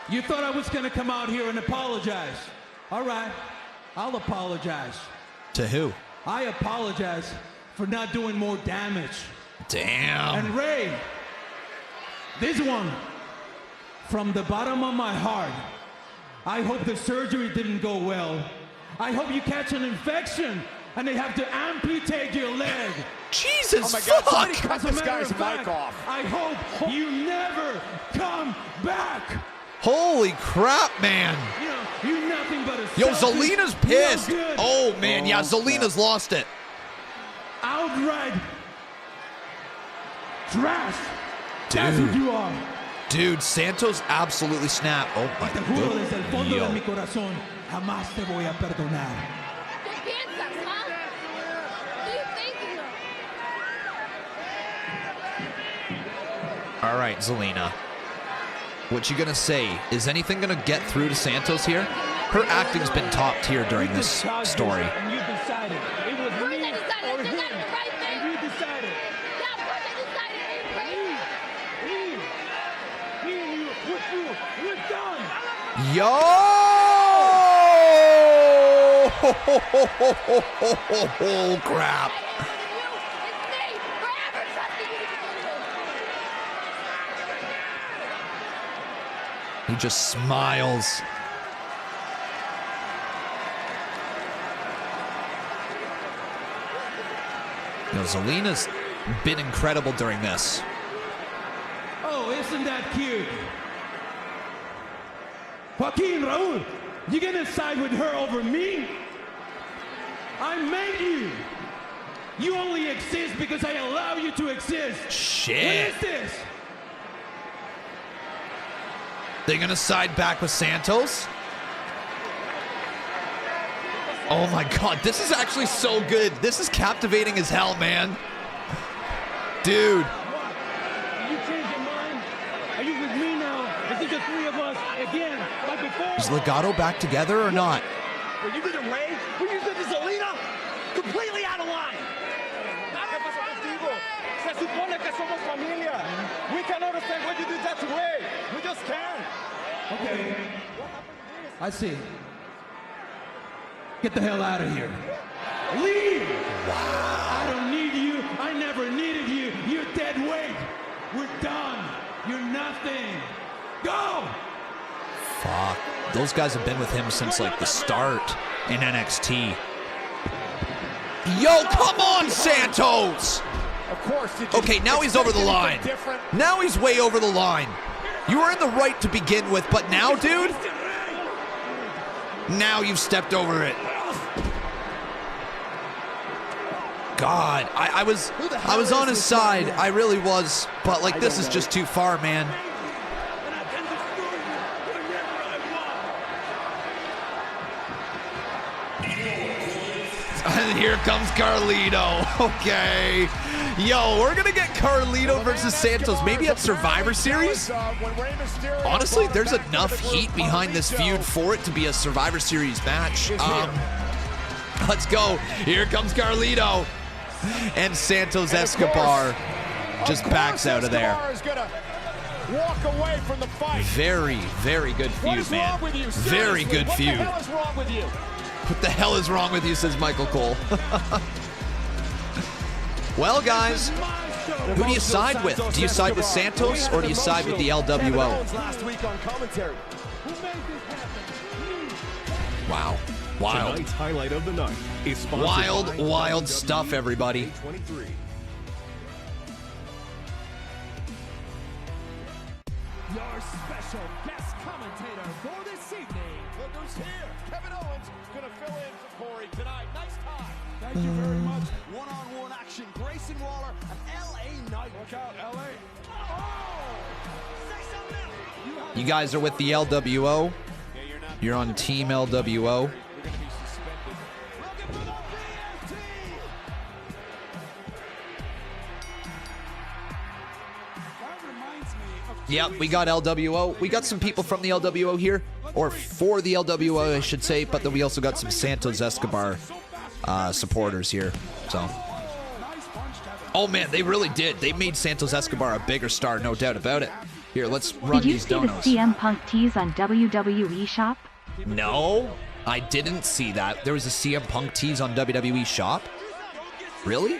You thought I was gonna come out here and apologize. All right, I'll apologize. To who? I apologize for not doing more damage. Damn. And Ray, this one, from the bottom of my heart, I hope the surgery didn't go well. I hope you catch an infection and they have to amputate your leg. Jesus, oh my God, fuck! somebody cut this guy's mic off. I hope you never come back. Holy crap, man. You know, you're nothing but a Yo, selfish, Zelina's pissed. no good, Oh, man, yeah, Zelina's lost it. outright trash. Dude. That's what you are. Dude, Santos absolutely snapped. Oh, my Te juro desde el fondo God. de mi corazón, jamás te voy a perdonar. ¿Qué piensas, huh? What are you thinking of? All right, Zelina. What you gonna say? Is anything gonna get through to Santos here? Her acting's been top tier during this story. And you decided. It was me or him. And you decided. Me and you, we're done. Yo! Oh, crap. He just smiles. You know, Zelina's been incredible during this. Oh, isn't that cute? Joaquin, Raul, you gonna side with her over me? I made you. You only exist because I allow you to exist. Shit. What is this? They gonna side back with Santos? Oh my God, this is actually so good. This is captivating as hell, man. Dude. Are you changing your mind? Are you with me now? Is it the three of us again, like before? Is Legato back together or not? When you did a Ray, when you did this Zelina, completely out of line. Se supone que somos familia. We can understand why you did that to Ray. We just can't. Okay. I see. Get the hell out of here. Leave! Wow. I don't need you. I never needed you. You're dead weight. We're done. You're nothing. Go! Fuck. Those guys have been with him since like the start in NXT. Yo, come on, Santos! Of course. Okay, now he's over the line. Now he's way over the line. You were in the right to begin with, but now, dude? Now you've stepped over it. God, I was on his side. I really was. But, like, this is just too far, man. And here comes Carlito. Okay. Yo, we're going to get Carlito versus Santos. Maybe at Survivor Series? Honestly, there's enough heat behind this feud for it to be a Survivor Series match. Let's go. Here comes Carlito. And Santos Escobar just backs out of there. Walk away from the fight. Very, very good feud, man. Very good feud. What the hell is wrong with you? What the hell is wrong with you, says Michael Cole. Well, guys, who do you side with? Do you side with Santos or do you side with the LWO? Wow. Wild. Tonight's highlight of the night is sponsored wild, by wild stuff, everybody. 23. Your special guest commentator for this evening. Look who's here. Kevin Owens gonna fill in for Corey tonight. Nice time. Thank you very much. One-on-one action. Grayson Waller and LA Knight. Look out, LA. You guys are with the LWO. You're on Team LWO. Yep, we got LWO. We got some people from the LWO here, or for the LWO, I should say, but then we also got some Santos Escobar supporters here. So, oh man, they really did. They made Santos Escobar a bigger star, no doubt about it. Here, let's run these donos. Did you see the CM Punk tees on WWE Shop? No, I didn't see that. There was a CM Punk tees on WWE Shop? Really?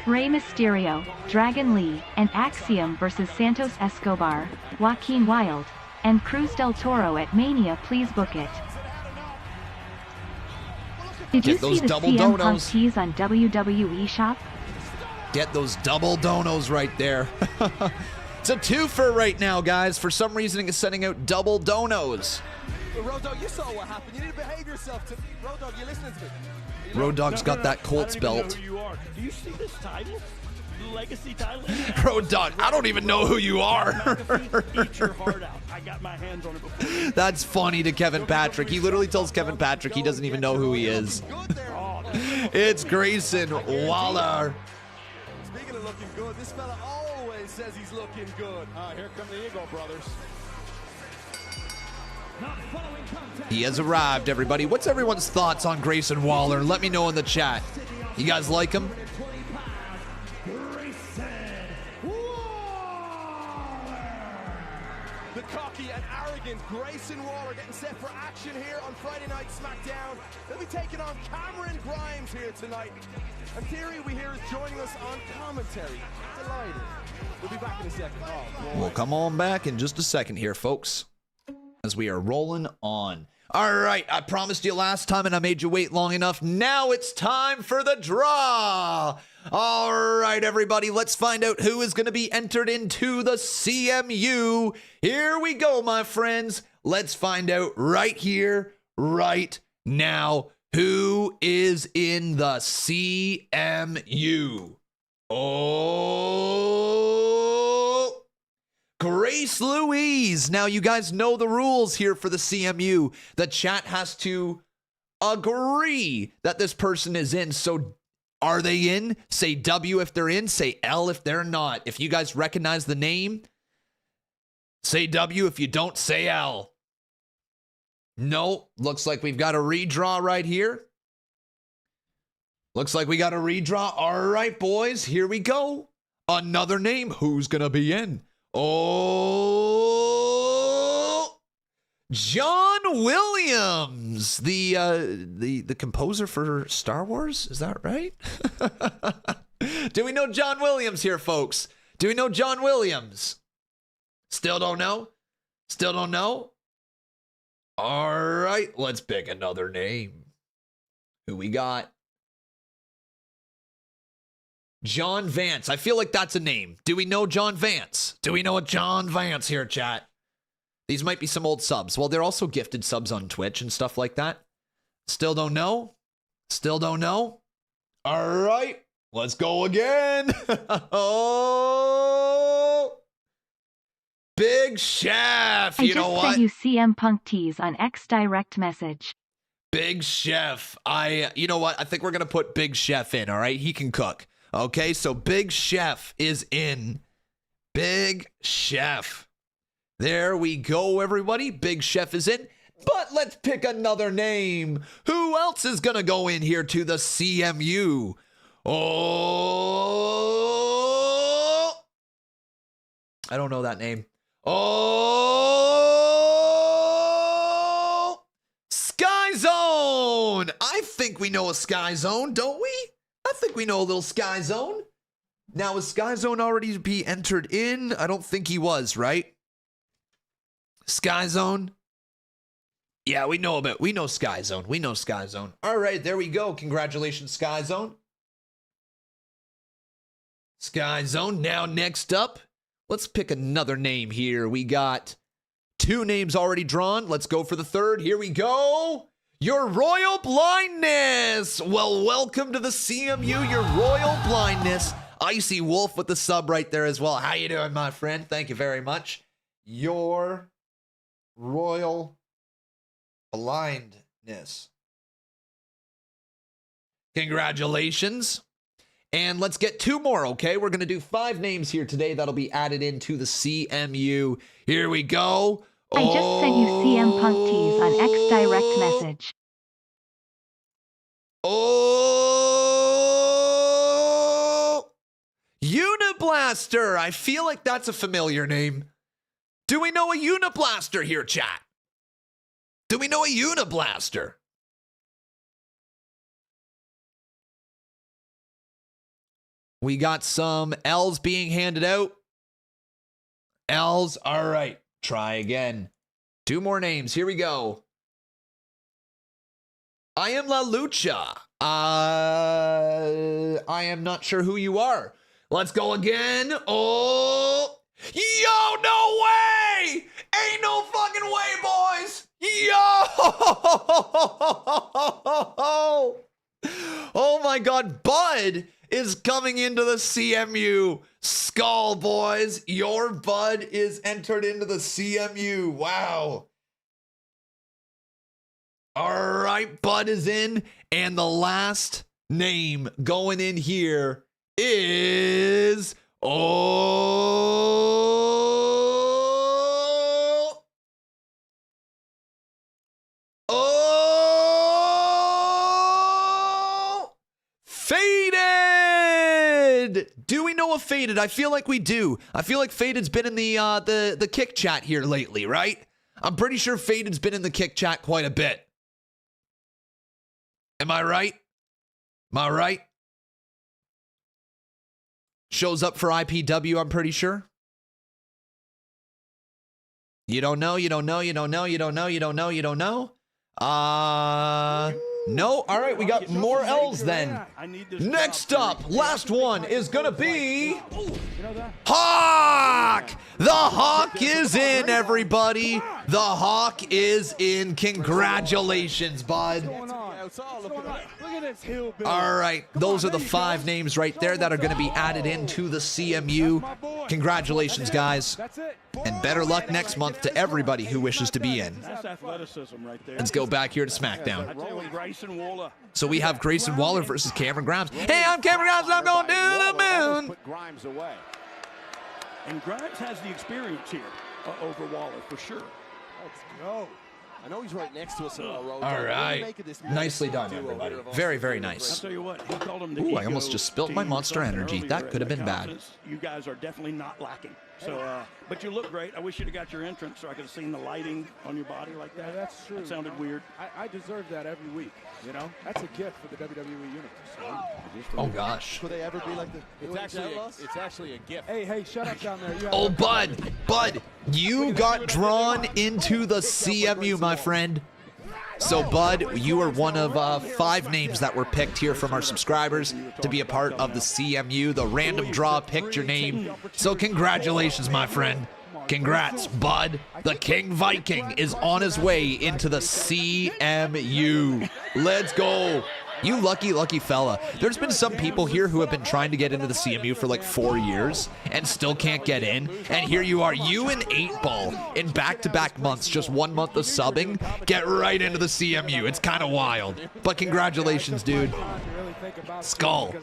Rey Mysterio, Dragon Lee, and Axiom versus Santos Escobar, Joaquin Wilde, and Cruz del Toro at Mania. Please book it. Did you see the CM Punk tees on WWE Shop? Get those double donos right there. It's a twofer right now, guys. For some reason, it's sending out double donos. Road Dogg, you saw what happened. You need to behave yourself. Road Dogg, you listening to me? Road Dogg's got that Colts belt. Who you are. Do you see this title? The legacy title? Road Dogg, I don't even know who you are. Eat your heart out. I got my hands on it before. That's funny to Kevin Patrick. He literally tells Kevin Patrick he doesn't even know who he is. It's Grayson Waller. Speaking of looking good, this fella always says he's looking good. Here come the Eagle brothers. He has arrived, everybody. What's everyone's thoughts on Grayson Waller? Let me know in the chat. You guys like him? The cocky and arrogant Grayson Waller getting set for action here on Friday Night SmackDown. They'll be taking on Cameron Grimes here tonight. And Theory, we hear, is joining us on commentary. Delighted. We'll be back in a second. We'll come on back in just a second here, folks, as we are rolling on. All right, I promised you last time and I made you wait long enough. Now it's time for the draw. All right, everybody, let's find out who is going to be entered into the CMU. Here we go, my friends. Let's find out right here, right now. Who is in the CMU? Oh, Grace Louise. Now, you guys know the rules here for the CMU. The chat has to agree that this person is in. So are they in? Say W if they're in. Say L if they're not. If you guys recognize the name, say W. If you don't, say L. No, looks like we've got a redraw right here. Looks like we got a redraw. All right, boys, here we go. Another name. Who's going to be in? Oh, John Williams, the composer for Star Wars. Is that right? Do we know John Williams here, folks? Do we know John Williams? Still don't know? Still don't know? All right, let's pick another name. Who we got? John Vance. I feel like that's a name. Do we know John Vance? Do we know a John Vance here, chat? These might be some old subs. Well, they're also gifted subs on Twitch and stuff like that. Still don't know? Still don't know? All right, let's go again. Oh, Big Chef. You know what? I just sent you CM Punk tees on X direct message. Big Chef. You know what? I think we're going to put Big Chef in, all right? He can cook. Okay, so Big Chef is in. Big Chef. There we go, everybody. Big Chef is in. But let's pick another name. Who else is going to go in here to the CMU? Oh, I don't know that name. Oh, Sky Zone. I think we know a Sky Zone, don't we? I think we know a little Sky Zone. Now, is Sky Zone already to be entered in? I don't think he was, right? Sky Zone? Yeah, we know Sky Zone. We know Sky Zone. All right, there we go. Congratulations, Sky Zone. Sky Zone. Now, next up, let's pick another name here. We got 2 names already drawn. Let's go for the third. Here we go. Your Royal Blindness. Well, welcome to the CMU, Your Royal Blindness. Icy Wolf with the sub right there as well. How you doing, my friend? Thank you very much. Your Royal Blindness. Congratulations. And let's get 2 more, okay? We're going to do 5 names here today that'll be added into the CMU. Here we go. I just sent you CM Punk tees on X direct message. Oh, Uniblaster. I feel like that's a familiar name. Do we know a Uniblaster here, chat? Do we know a Uniblaster? We got some L's being handed out. L's. All right. Try again. 2 more names. Here we go. I am La Lucha. I am not sure who you are. Let's go again. Oh. Yo, no way. Ain't no fucking way, boys. Yo. Oh my God. Bud is coming into the CMU. Skull, boys. Your Bud is entered into the CMU. Wow. All right, Bud is in. And the last name going in here is... Faded! Do we know a Faded? I feel like we do. I feel like Faded's been in the kick chat here lately, right? I'm pretty sure Faded's been in the kick chat quite a bit. Am I right? Am I right? Shows up for IPW, I'm pretty sure. You don't know, you don't know, you don't know, you don't know, you don't know, you don't know. No. All right, we got more L's then. Next up, last one is gonna be Hawk. The Hawk is in, everybody. The Hawk is in. Congratulations, bud. Look at this hillbilly. All right, those are the 5 names right there that are going to be added into the CMU. Congratulations, guys. And better luck next month to everybody who wishes to be in. That's athleticism right there. Let's go back here to SmackDown. I tell you what, Grayson Waller. So we have Grayson Waller versus Cameron Grimes. Hey, I'm Cameron Grimes, and I'm going to the moon. Put Grimes away. And Grimes has the experience here over Waller for sure. Let's go. I know he's right next to us in our road. All right. Nicely done, everybody. Very, very nice. I'll tell you what, he called him the Ooh, I almost just spilled my Monster Energy. That could have been bad. You guys are definitely not lacking. So, but you look great. I wish you'd have got your entrance so I could have seen the lighting on your body like that. Yeah, that's true. That sounded weird. I deserve that every week. You know, that's a gift for the WWE Universe. Oh gosh. Could they ever be like the? It's actually a gift. Hey, shut up down there. Oh, Bud, you got drawn into the CMU, my friend. So, Bud, you are one of 5 names that were picked here from our subscribers to be a part of the CMU. The random draw picked your name. So, congratulations, my friend. Congrats, Bud. The King Viking is on his way into the CMU. Let's go. You lucky fella. There's been some people here who have been trying to get into the CMU for like 4 years and still can't get in. And here you are, you and 8-Ball in back-to-back months, just 1 month of subbing, get right into the CMU. It's kind of wild. But congratulations, dude. Skull.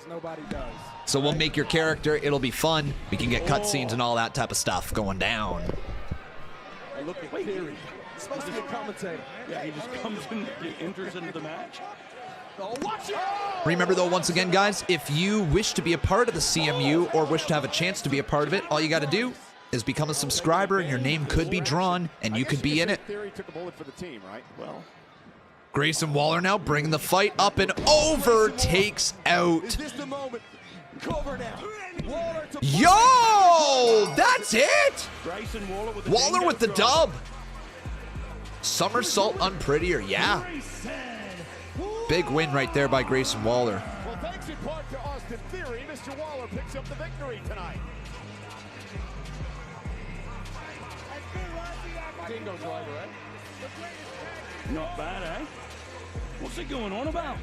So we'll make your character. It'll be fun. We can get cutscenes and all that type of stuff going down. Look at Theory. He's supposed to be a commentator. Yeah, he just comes in, enters into the match. Remember, though, once again, guys, if you wish to be a part of the CMU or wish to have a chance to be a part of it, all you got to do is become a subscriber, and your name could be drawn, and you could be in it. Theory took a bullet for the team, right? Well, Grayson Waller now bringing the fight up and over, takes out. Is this the moment? Cover now. Yo, that's it. Grayson Waller with the dub. Somersault unprettier, yeah. Big win right there by Grayson Waller. Well, thanks in part to Austin Theory, Mr. Waller picks up the victory tonight. Dingo driver, eh? not bad, eh? What's it going on about?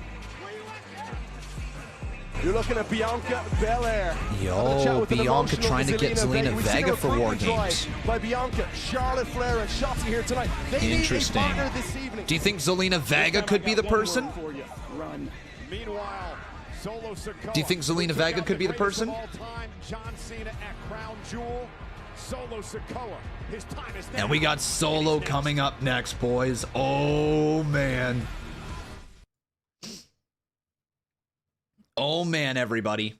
You're looking at Bianca Belair. Yo, Bianca trying to get Zelina Vega for War Games. By Bianca, Charlotte Flair, and Shotzi here tonight. They Interesting. need a partner this evening. Do you think Zelina Vega could be the person? Run. Meanwhile, Solo Sikoa. Do you think Zelina Vega could be the person? John Cena at Crown Jewel. Solo Sikoa. His time is now. And we got Solo coming up next, boys. Oh, man. Oh, man, everybody.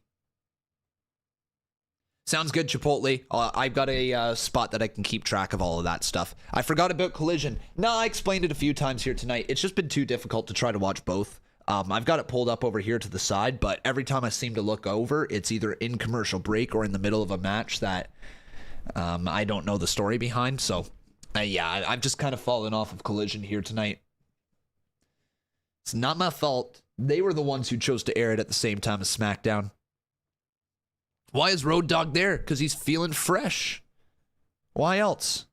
Sounds good, Chipotle. I've got a spot that I can keep track of all of that stuff. I forgot about Collision. No, I explained it a few times here tonight. It's just been too difficult to try to watch both. I've got it pulled up over here to the side, but every time I seem to look over, it's either in commercial break or in the middle of a match that I don't know the story behind. So, yeah, I've just kind of fallen off of Collision here tonight. It's not my fault. They were the ones who chose to air it at the same time as SmackDown. Why is Road Dogg there? Because he's feeling fresh. Why else?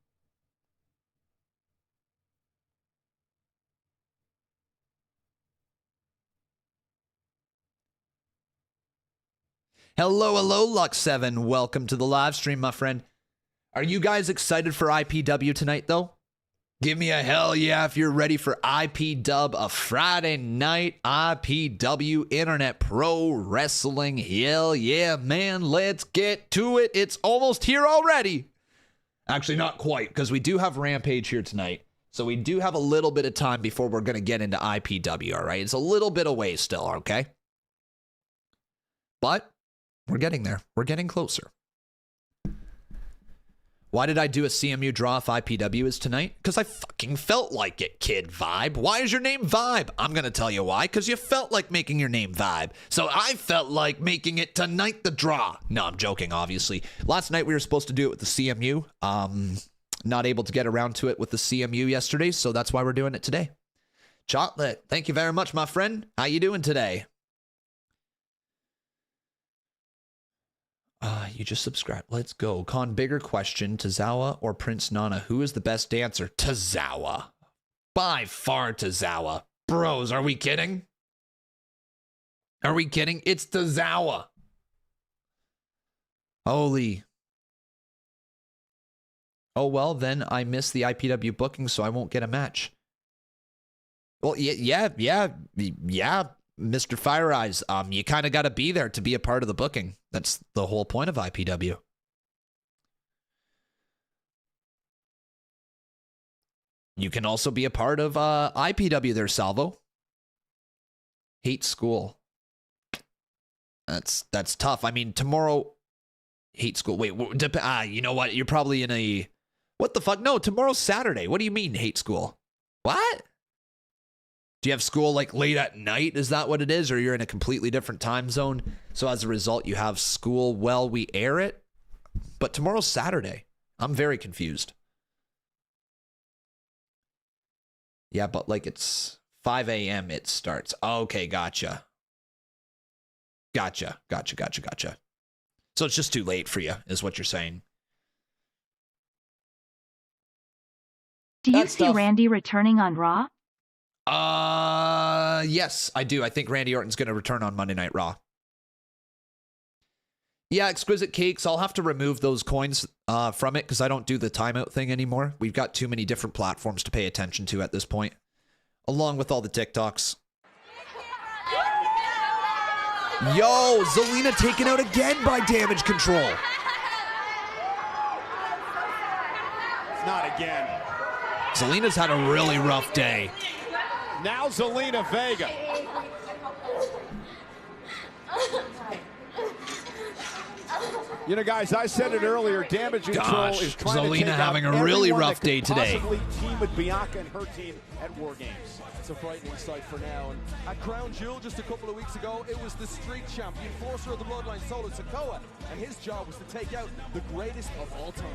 Hello, Lux7. Welcome to the live stream, my friend. Are you guys excited for IPW tonight, though? Give me a hell yeah if you're ready for IPW, a Friday night IPW Internet Pro Wrestling. Hell yeah, man. Let's get to it. It's almost here already. Actually, not quite, because we do have Rampage here tonight. So we do have a little bit of time before we're going to get into IPW, all right? It's a little bit away still, okay? But we're getting there. We're getting closer. Why did I do a CMU draw if IPW is tonight? Because I fucking felt like it, kid. Vibe. Why is your name Vibe? I'm going to tell you why. Because you felt like making your name Vibe. So I felt like making it tonight the draw. No, I'm joking, obviously. Last night we were supposed to do it with the CMU. Not able to get around to it with the CMU yesterday, so that's why we're doing it today. Chotlet, thank you very much, my friend. How you doing today? You just subscribed. Let's go. Con, bigger question. Tozawa or Prince Nana? Who is the best dancer? Tozawa. By far Tozawa. Bros, are we kidding? Are we kidding? It's Tozawa. Holy. Oh, well, then I missed the IPW booking, so I won't get a match. Well, yeah, Mr. Fire Eyes. You kind of got to be there to be a part of the booking. That's the whole point of IPW. You can also be a part of IPW there, Salvo. Hate school. That's tough. I mean, tomorrow, hate school. Wait, you know what? You're probably in a... What the fuck? No, tomorrow's Saturday. What do you mean, hate school? What? Do you have school like late at night? Is that what it is? Or you're in a completely different time zone? So as a result, you have school while we air it? But tomorrow's Saturday. I'm very confused. Yeah, but like it's 5 a.m. it starts. Okay, gotcha. Gotcha. So it's just too late for you, is what you're saying. Do you see Randy returning on Raw? Yes, I do. I think Randy Orton's going to return on Monday Night Raw. Yeah, Exquisite Cakes. I'll have to remove those coins from it because I don't do the timeout thing anymore. We've got too many different platforms to pay attention to at this point, along with all the TikToks. Yo, Zelina taken out again by Damage CTRL. Not again. Zelina's had a really rough day. Now Zelina Vega. You know, guys, I said it earlier. Damage CTRL is trying Zelina to take having out a really everyone rough that day could today. possibly team with Bianca and her team at War Games. It's a frightening sight for now. And at Crown Jewel just a couple of weeks ago, it was the street champ, the enforcer of the bloodline, Solo Sikoa, and his job was to take out the greatest of all time.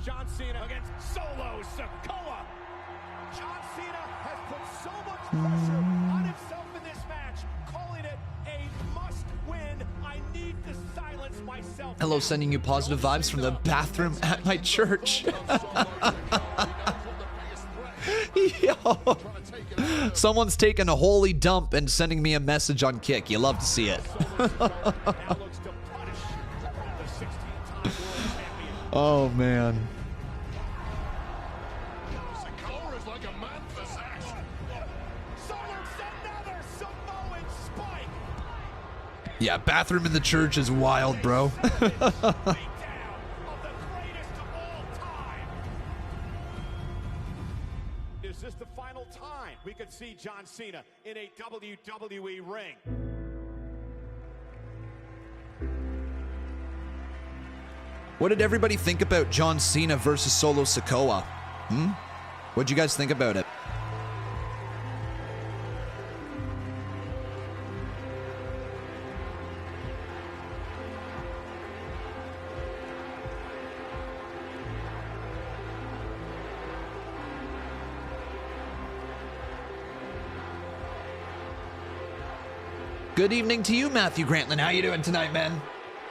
John Cena against Solo Sikoa. John Cena has put so much pressure on himself in this match, calling it a must-win. I need to silence myself. Hello, sending you positive vibes from the bathroom at my church. Yo. Someone's taking a holy dump and sending me a message on Kick. You love to see it. Oh, man. Yeah, bathroom in the church is wild, bro. Is this the final time we could see John Cena in a WWE ring? What did everybody think about John Cena versus Solo Sikoa? What'd you guys think about it? Good evening to you, Matthew Grantlin. How you doing tonight, man?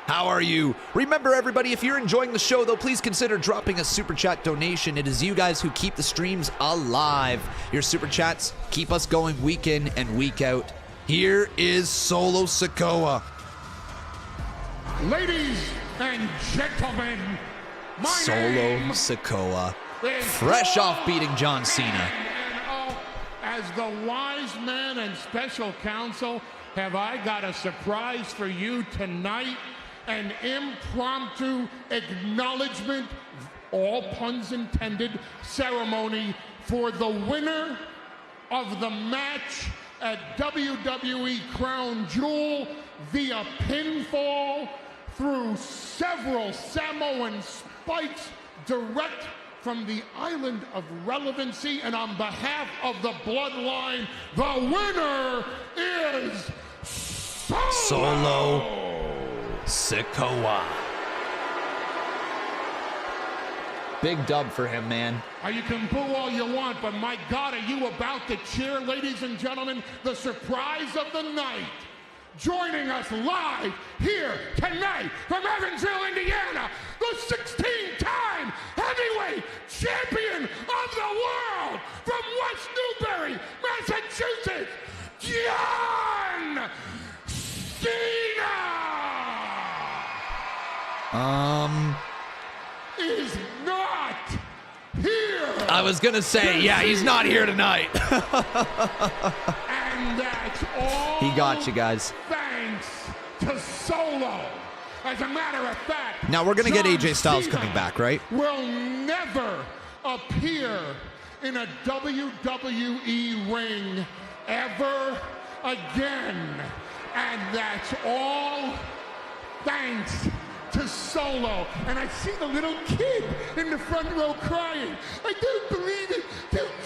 How are you? Remember, everybody, if you're enjoying the show, though, please consider dropping a super chat donation. It is you guys who keep the streams alive. Your super chats keep us going week in and week out. Here is Solo Sikoa. Ladies and gentlemen, my Solo Sikoa, fresh off beating John Cena. As the wise man and special counsel, have I got a surprise for you tonight? An impromptu acknowledgement, all puns intended, ceremony for the winner of the match at WWE Crown Jewel via pinfall through several Samoan spikes direct from the island of relevancy, and on behalf of the bloodline, the winner is Solo Sikoa. Big dub for him, man. You can boo all you want, but my God, are you about to cheer, ladies and gentlemen, the surprise of the night? Joining us live here tonight from Evansville, Indiana, the 16-time heavyweight champion of the world from is not here. I was going to say, yeah, he's not here tonight. And that's all. He got you guys. Thanks to Solo. As a matter of fact, now we're going to get John AJ Styles Cena coming back, right? Will never appear in a WWE ring ever again. And that's all thanks to Solo. And I see the little kid in the front row crying. I don't believe it.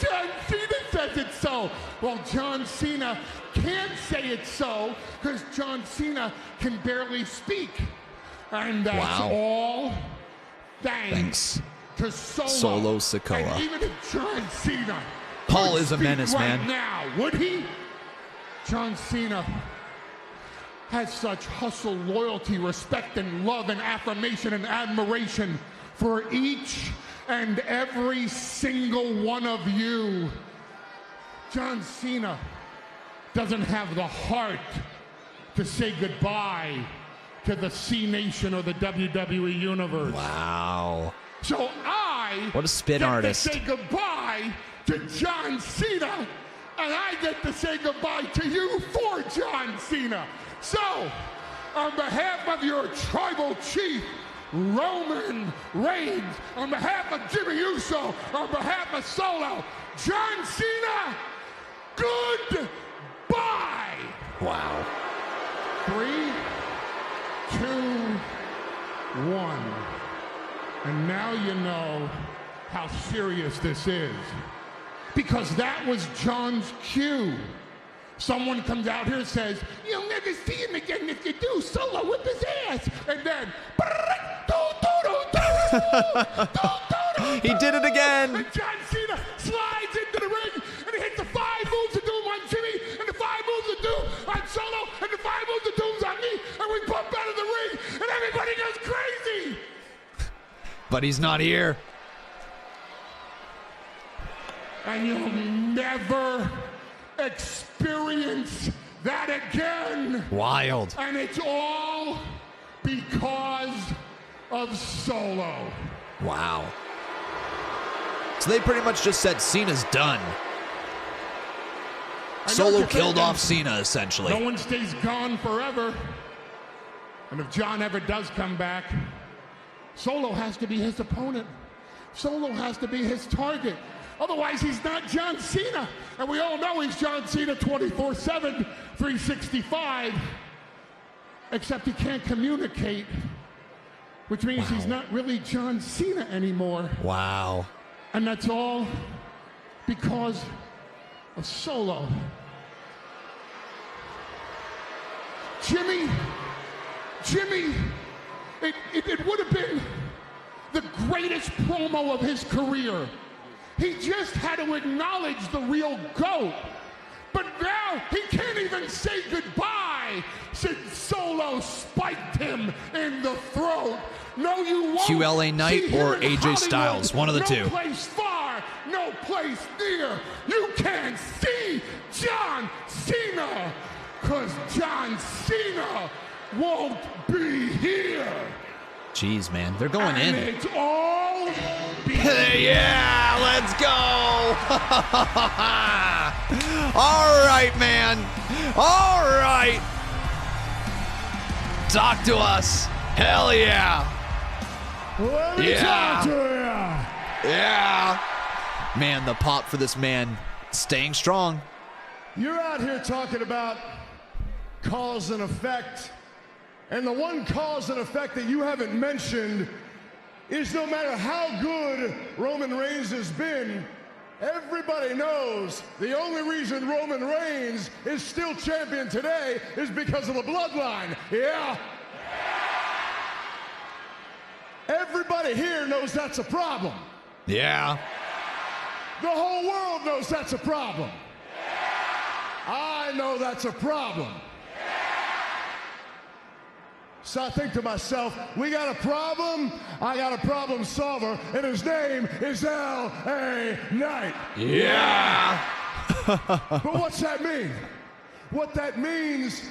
John Cena says it's so. Well, John Cena can't say it's so because John Cena can barely speak. And that's all thanks to Solo Sikoa. And even if John Cena Paul is a menace, right man. Now, would he? John Cena has such hustle, loyalty, respect, and love, and affirmation and admiration for each and every single one of you. John Cena doesn't have the heart to say goodbye to the C Nation or the WWE Universe. Wow. So I what a spin artist. Say goodbye to John Cena, and I get to say goodbye to you for John Cena. So, on behalf of your tribal chief, Roman Reigns, on behalf of Jimmy Uso, on behalf of Solo, John Cena, goodbye. Wow. 3, 2, 1. And now you know how serious this is. Because that was John's cue. Someone comes out here and says, you'll never see him again if you do. Solo whip his ass. And then, he did it again. And John Cena slides into the ring and he hits the 5 moves to doom on Jimmy and the 5 moves to doom on Solo and the 5 moves to doom's on me. And we bump out of the ring and everybody goes crazy. But he's not here. And you'll never experience that again. Wild. And it's all because of Solo. Wow. So they pretty much just said Cena's done. Solo killed off Cena, essentially. No one stays gone forever. And if John ever does come back, Solo has to be his opponent. Solo has to be his target. Otherwise, he's not John Cena. And we all know he's John Cena 24/7, 365. Except he can't communicate, which means he's not really John Cena anymore. Wow. And that's all because of Solo. Jimmy, it would have been the greatest promo of his career. He just had to acknowledge the real GOAT. But now he can't even say goodbye since Solo spiked him in the throat. No, you won't. QLA Knight see or him in AJ Styles, Hollywood. one of the two. No place far, no place near. You can't see John Cena, because John Cena won't be here. Jeez, man, they're going and in. It's all yeah, let's go. All right, man. All right. Talk to us. Hell yeah. Let me talk to you. Yeah. Man, the pop for this man staying strong. You're out here talking about cause and effect. And the one cause and effect that you haven't mentioned is no matter how good Roman Reigns has been, everybody knows the only reason Roman Reigns is still champion today is because of the bloodline. Yeah. Everybody here knows that's a problem. Yeah. The whole world knows that's a problem. I know that's a problem. So I think to myself, we got a problem, I got a problem solver, and his name is L.A. Knight. Yeah. But what's that mean? What that means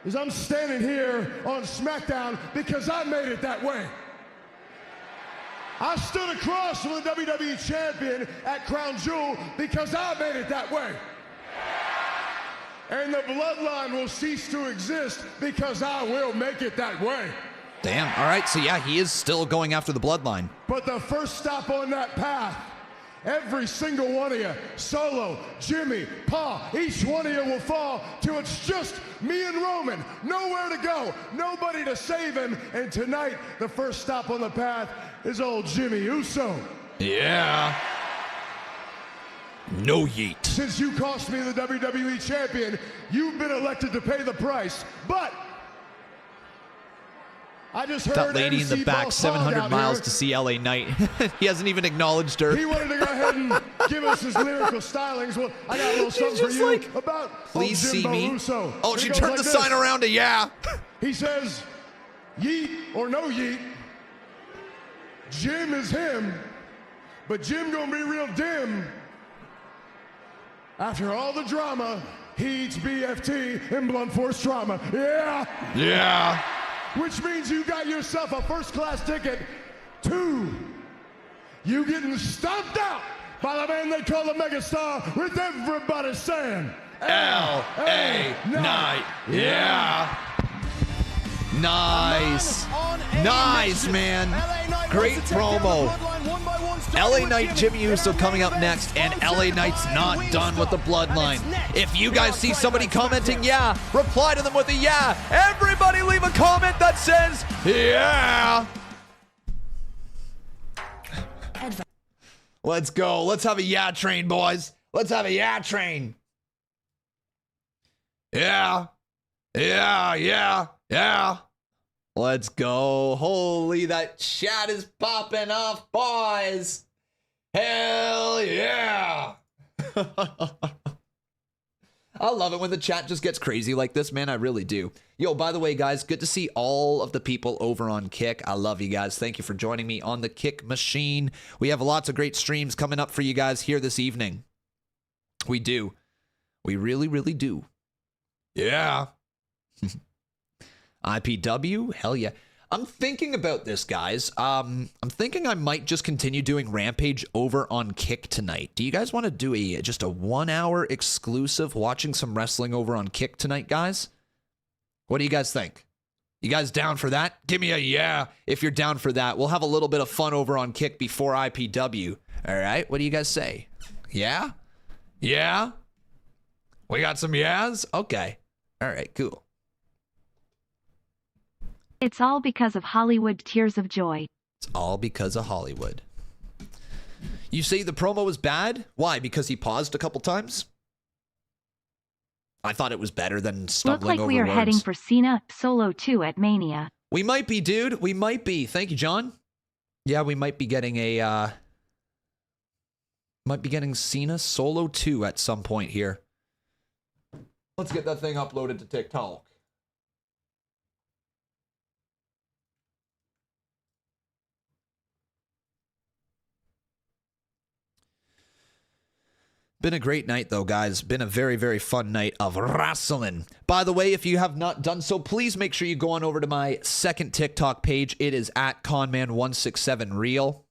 is I'm standing here on SmackDown because I made it that way. I stood across from the WWE champion at Crown Jewel because I made it that way. And the bloodline will cease to exist because I will make it that way. Damn. All right. So, yeah, he is still going after the bloodline. But the first stop on that path, every single one of you, Solo, Jimmy, Paul, each one of you will fall till it's just me and Roman. Nowhere to go, nobody to save him. And tonight, the first stop on the path is old Jimmy Uso. Yeah. No yeet. Since you cost me the WWE champion, you've been elected to pay the price. But I just heard that lady MC in the back, Boss 700 miles here. to see LA Knight. He hasn't even acknowledged her. He wanted to go ahead and give us his lyrical stylings. Well, I got a little something for you like, about please see Jimbo me. Uso. Oh, And she it goes turned like the this. sign around to yeah. He says, yeet or no yeet, Jim is him, but Jim gonna be real dim. After all the drama, he eats BFT and blunt force trauma. Yeah. Yeah. Which means you got yourself a first-class ticket to you getting stomped out by the man they call the megastar, with everybody saying L.A. Knight. Yeah. Nice. Nice, man. Great promo. LA Knight, Jimmy Uso coming up next, and LA Knight's not done with the bloodline. If you guys see somebody commenting yeah, reply to them with a yeah. Everybody leave a comment that says yeah. Let's go. Let's have a yeah train, boys. Let's have a yeah train. Yeah. Yeah, yeah, yeah. Let's go. Holy, that chat is popping off, boys. Hell yeah. I love it when the chat just gets crazy like this, man. I really do. Yo, by the way, guys, good to see all of the people over on Kick. I love you guys. Thank you for joining me on the Kick machine. We have lots of great streams coming up for you guys here this evening. We do. We really, really do. Yeah. IPW? Hell yeah. I'm thinking about this, guys. I'm thinking I might just continue doing Rampage over on Kick tonight. Do you guys want to do just a 1 hour exclusive watching some wrestling over on Kick tonight, guys? What do you guys think? You guys down for that? Give me a yeah if you're down for that. We'll have a little bit of fun over on Kick before IPW. All right? What do you guys say? Yeah? Yeah? We got some yeahs? Okay. All right, cool. It's all because of Hollywood tears of joy. It's all because of Hollywood. You say the promo was bad? Why? Because he paused a couple times? I thought it was better than stumbling over words. Look like we are heading for Cena Solo 2 at Mania. We might be, dude. We might be. Thank you, John. Yeah, we might be getting a Cena Solo 2 at some point here. Let's get that thing uploaded to TikTok. Been a great night, though, guys. Been a very, very fun night of wrestling. By the way, if you have not done so, please make sure you go on over to my second TikTok page. It is at Conman167Real.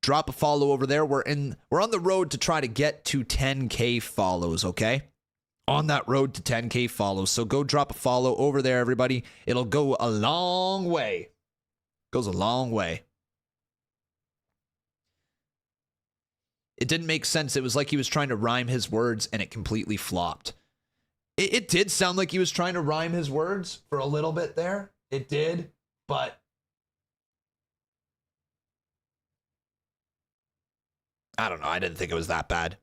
Drop a follow over there. We're on the road to try to get to 10K follows, okay? On that road to 10K follows. So go drop a follow over there, everybody. It'll go a long way. Goes a long way. It didn't make sense. It was like he was trying to rhyme his words and it completely flopped. It did sound like he was trying to rhyme his words for a little bit there. It did, but I don't know. I didn't think it was that bad.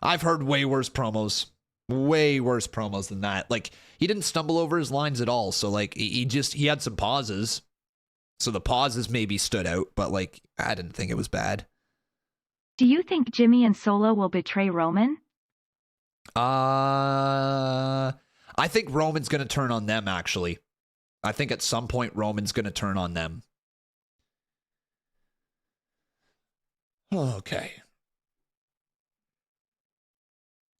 I've heard way worse promos than that. Like, he didn't stumble over his lines at all. So like he had some pauses. So the pauses maybe stood out, but like I didn't think it was bad. Do you think Jimmy and Solo will betray Roman? I think Roman's going to turn on them, actually. I think at some point Roman's going to turn on them. Okay.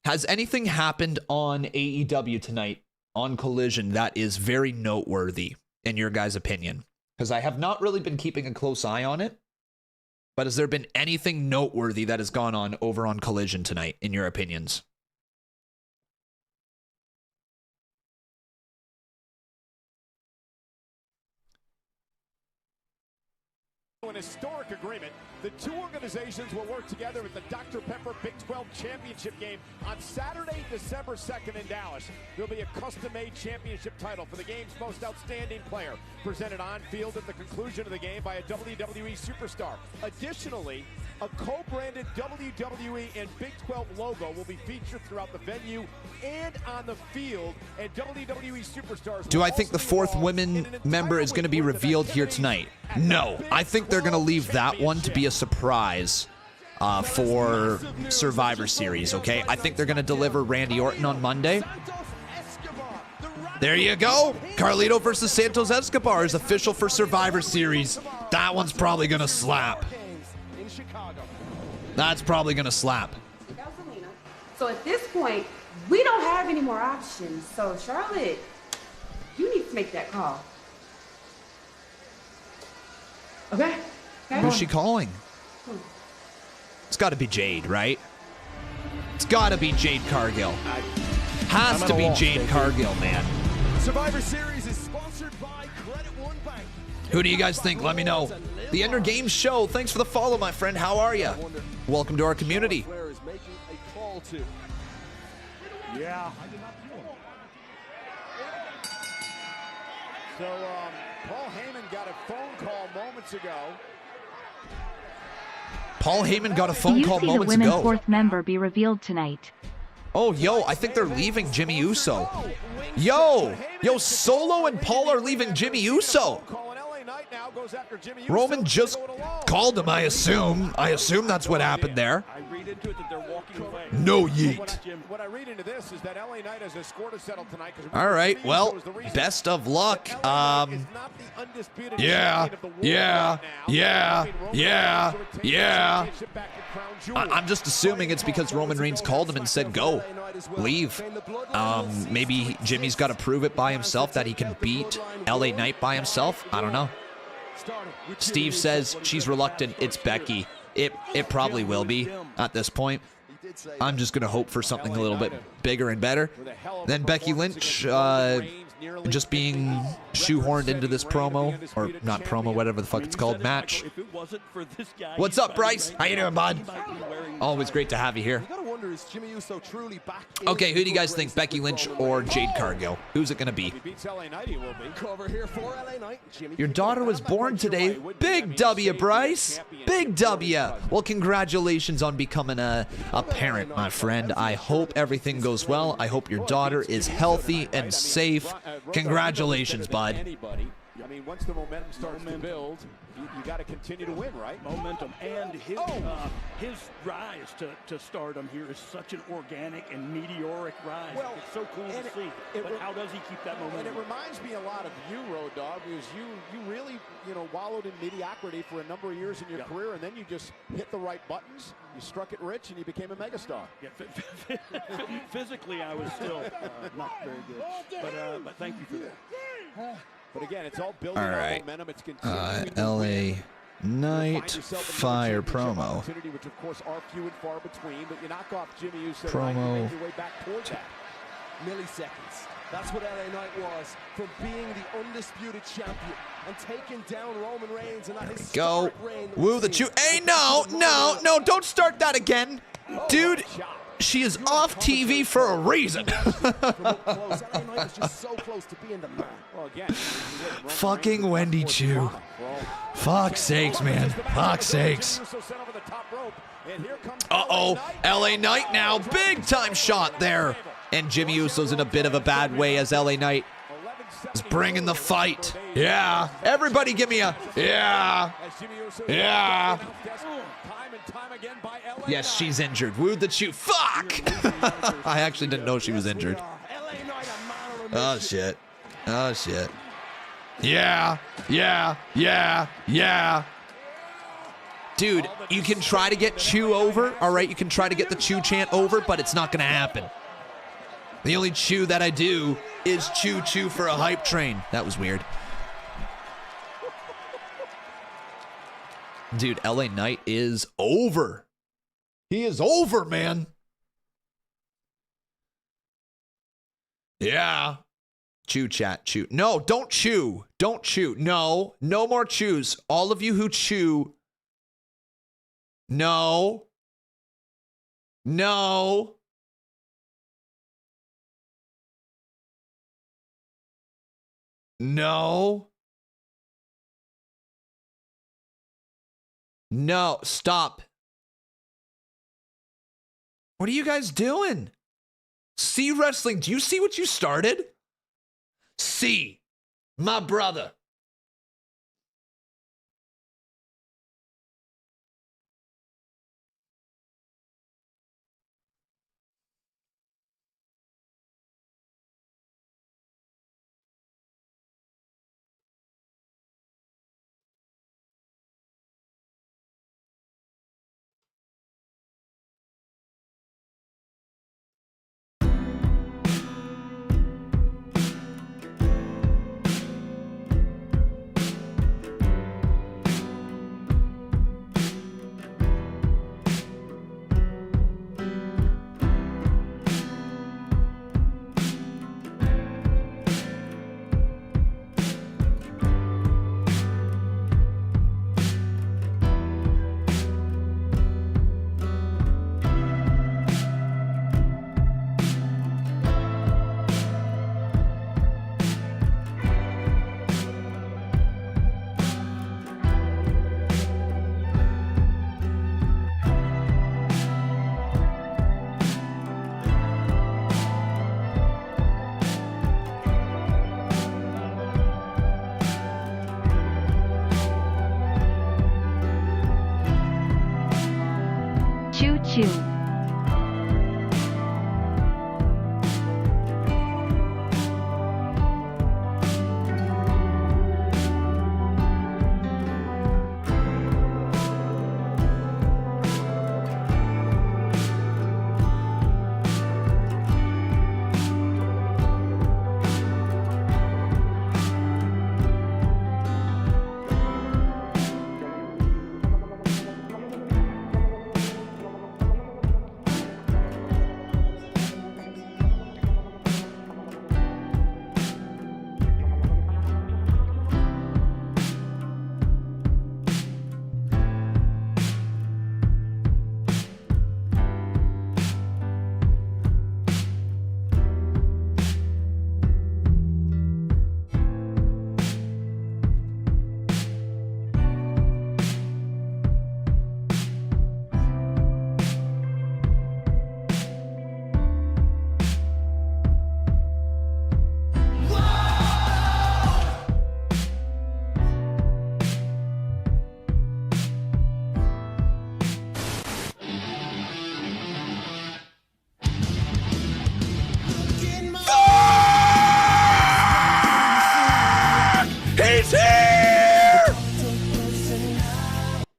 Has anything happened on AEW tonight, on Collision, that is very noteworthy, in your guys' opinion? Because I have not really been keeping a close eye on it. But has there been anything noteworthy that has gone on over on Collision tonight, in your opinions? An historic agreement. The two organizations will work together at the Dr. Pepper Big 12 Championship game on Saturday, December 2nd in Dallas. There'll be a custom-made championship title for the game's most outstanding player, presented on field at the conclusion of the game by a WWE superstar. Additionally, a co-branded WWE and Big 12 logo will be featured throughout the venue and on the field, and WWE superstars. Do I think the fourth women member is going to be revealed here tonight? No. I think they're going to leave that one to be a surprise for Survivor Series, okay? I think they're going to deliver Randy Orton on Monday. There you go. Carlito versus Santos Escobar is official for Survivor Series. That one's probably going to slap. That's probably going to slap. So at this point, we don't have any more options. So Charlotte, you need to make that call. Okay? Who's she calling? It's got to be Jade, right? It's got to be Jade Cargill. Has to be Jade Cargill, man. Survivor Series is sponsored by Credit One Bank. Who do you guys think? Let me know. The Ender Games Show. Thanks for the follow, my friend. How are you? Welcome to our community. Yeah. So, Paul Heyman got a phone call moments ago. Paul Heyman got a phone Do you call see moments the women's ago. fourth member be revealed tonight? Oh, yo, I think they're leaving Jimmy Uso. Yo, Solo and Paul are leaving Jimmy Uso. Roman just called him, I assume. I assume that's what happened there. No yeet. What I read into this is that LA Knight has a score to settle tonight. All right, well, best of luck. Yeah. I'm just assuming it's because Roman Reigns called him and said, go, leave. Maybe Jimmy's got to prove it by himself that he can beat LA Knight by himself. I don't know. Steve says she's reluctant. It's Becky. It probably will be at this point. I'm just going to hope for something a little bit bigger and better. Then Becky Lynch just being shoehorned into this promo, or not promo, whatever the fuck it's called, match. What's up, Bryce? How you doing, bud? Always great to have you here. Okay, who do you guys think, Becky Lynch or Jade Cargill? Who's it going to be? Your daughter was born today. Big W, Bryce. Big W. Well, congratulations on becoming a parent, my friend. I hope everything goes well. I hope your daughter is healthy and safe. Congratulations, bud. I mean, once the momentum starts to build, you got to continue to win, right? Momentum, and his rise to stardom here is such an organic and meteoric rise. Well, it's so cool to see. But how does he keep that momentum? And it reminds me a lot of you, Road Dogg, because you really, wallowed in mediocrity for a number of years in your career, and then you just hit the right buttons, you struck it rich, and you became a megastar. Yeah, physically, I was still not very good. But thank you for that. But again, it's all building on momentum. It's continuing LA Knight Fire promo. Which of course are few and far between, but you knock off Jimmy Uso promo. and make your way back toward that. Milliseconds. That's what LA Knight was, from being the undisputed champion and taking down Roman Reigns and that historic reign. Woo the chew. Hey, no, don't start that again. Dude, she is off TV for a reason. Fucking Wendy Chu. Fuck's sakes, man. Fuck's sakes. Uh-oh. LA Knight now. Big time shot there. And Jimmy Uso's in a bit of a bad way as LA Knight is bringing the fight. Yeah. Everybody give me a yeah. Yeah. Yes, she's injured. Wooed the chew. Fuck! I actually didn't know she was injured. Oh, shit. Oh, shit. Yeah. Dude, you can try to get Chew over, all right? You can try to get the Chew chant over, but it's not going to happen. The only Chew that I do is Chew for a hype train. That was weird. Dude, LA Knight is over. He is over, man. Yeah. Chew, chat, chew. No, don't chew. Don't chew. No, no more chews. All of you who chew. No. No. No. No, stop. What are you guys doing? C Wrestling, do you see what you started? C, my brother. Choo-choo.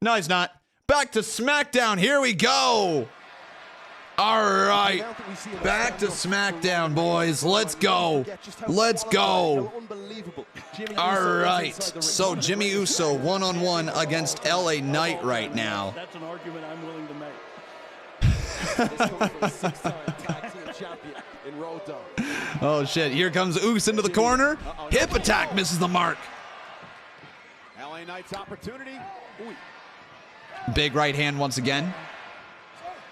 No, he's not. Back to SmackDown. Here we go. All right. Back to SmackDown, boys. Let's go. Let's go. All right. So Jimmy Uso one-on-one against LA Knight right now. That's an argument I'm willing to make. Oh, shit. Here comes Uso into the corner. Hip attack misses the mark. LA Knight's opportunity. Ooh. Big right hand once again.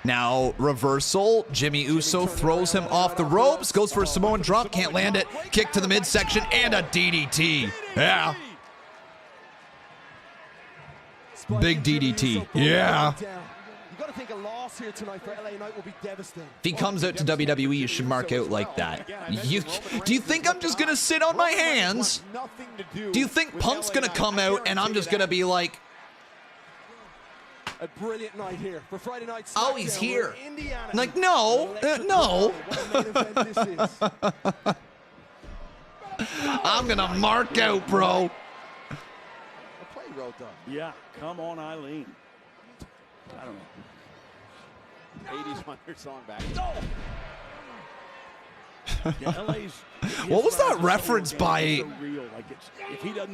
Now reversal. Jimmy Uso throws him off the ropes. Goes for a Samoan drop. Can't land it. Kick to the midsection and a DDT. Yeah. Big DDT. Yeah. If he comes out to WWE, you should mark out like that. Do you think I'm just going to sit on my hands? Do you think Punk's going to come out and I'm just going to be like, a brilliant night here for Friday Night SmackDown. Oh, he's here. Like, no, no. I'm going to mark out, bro. Yeah, come on, Eileen. I don't know. 80s Wonder song back. What was that reference by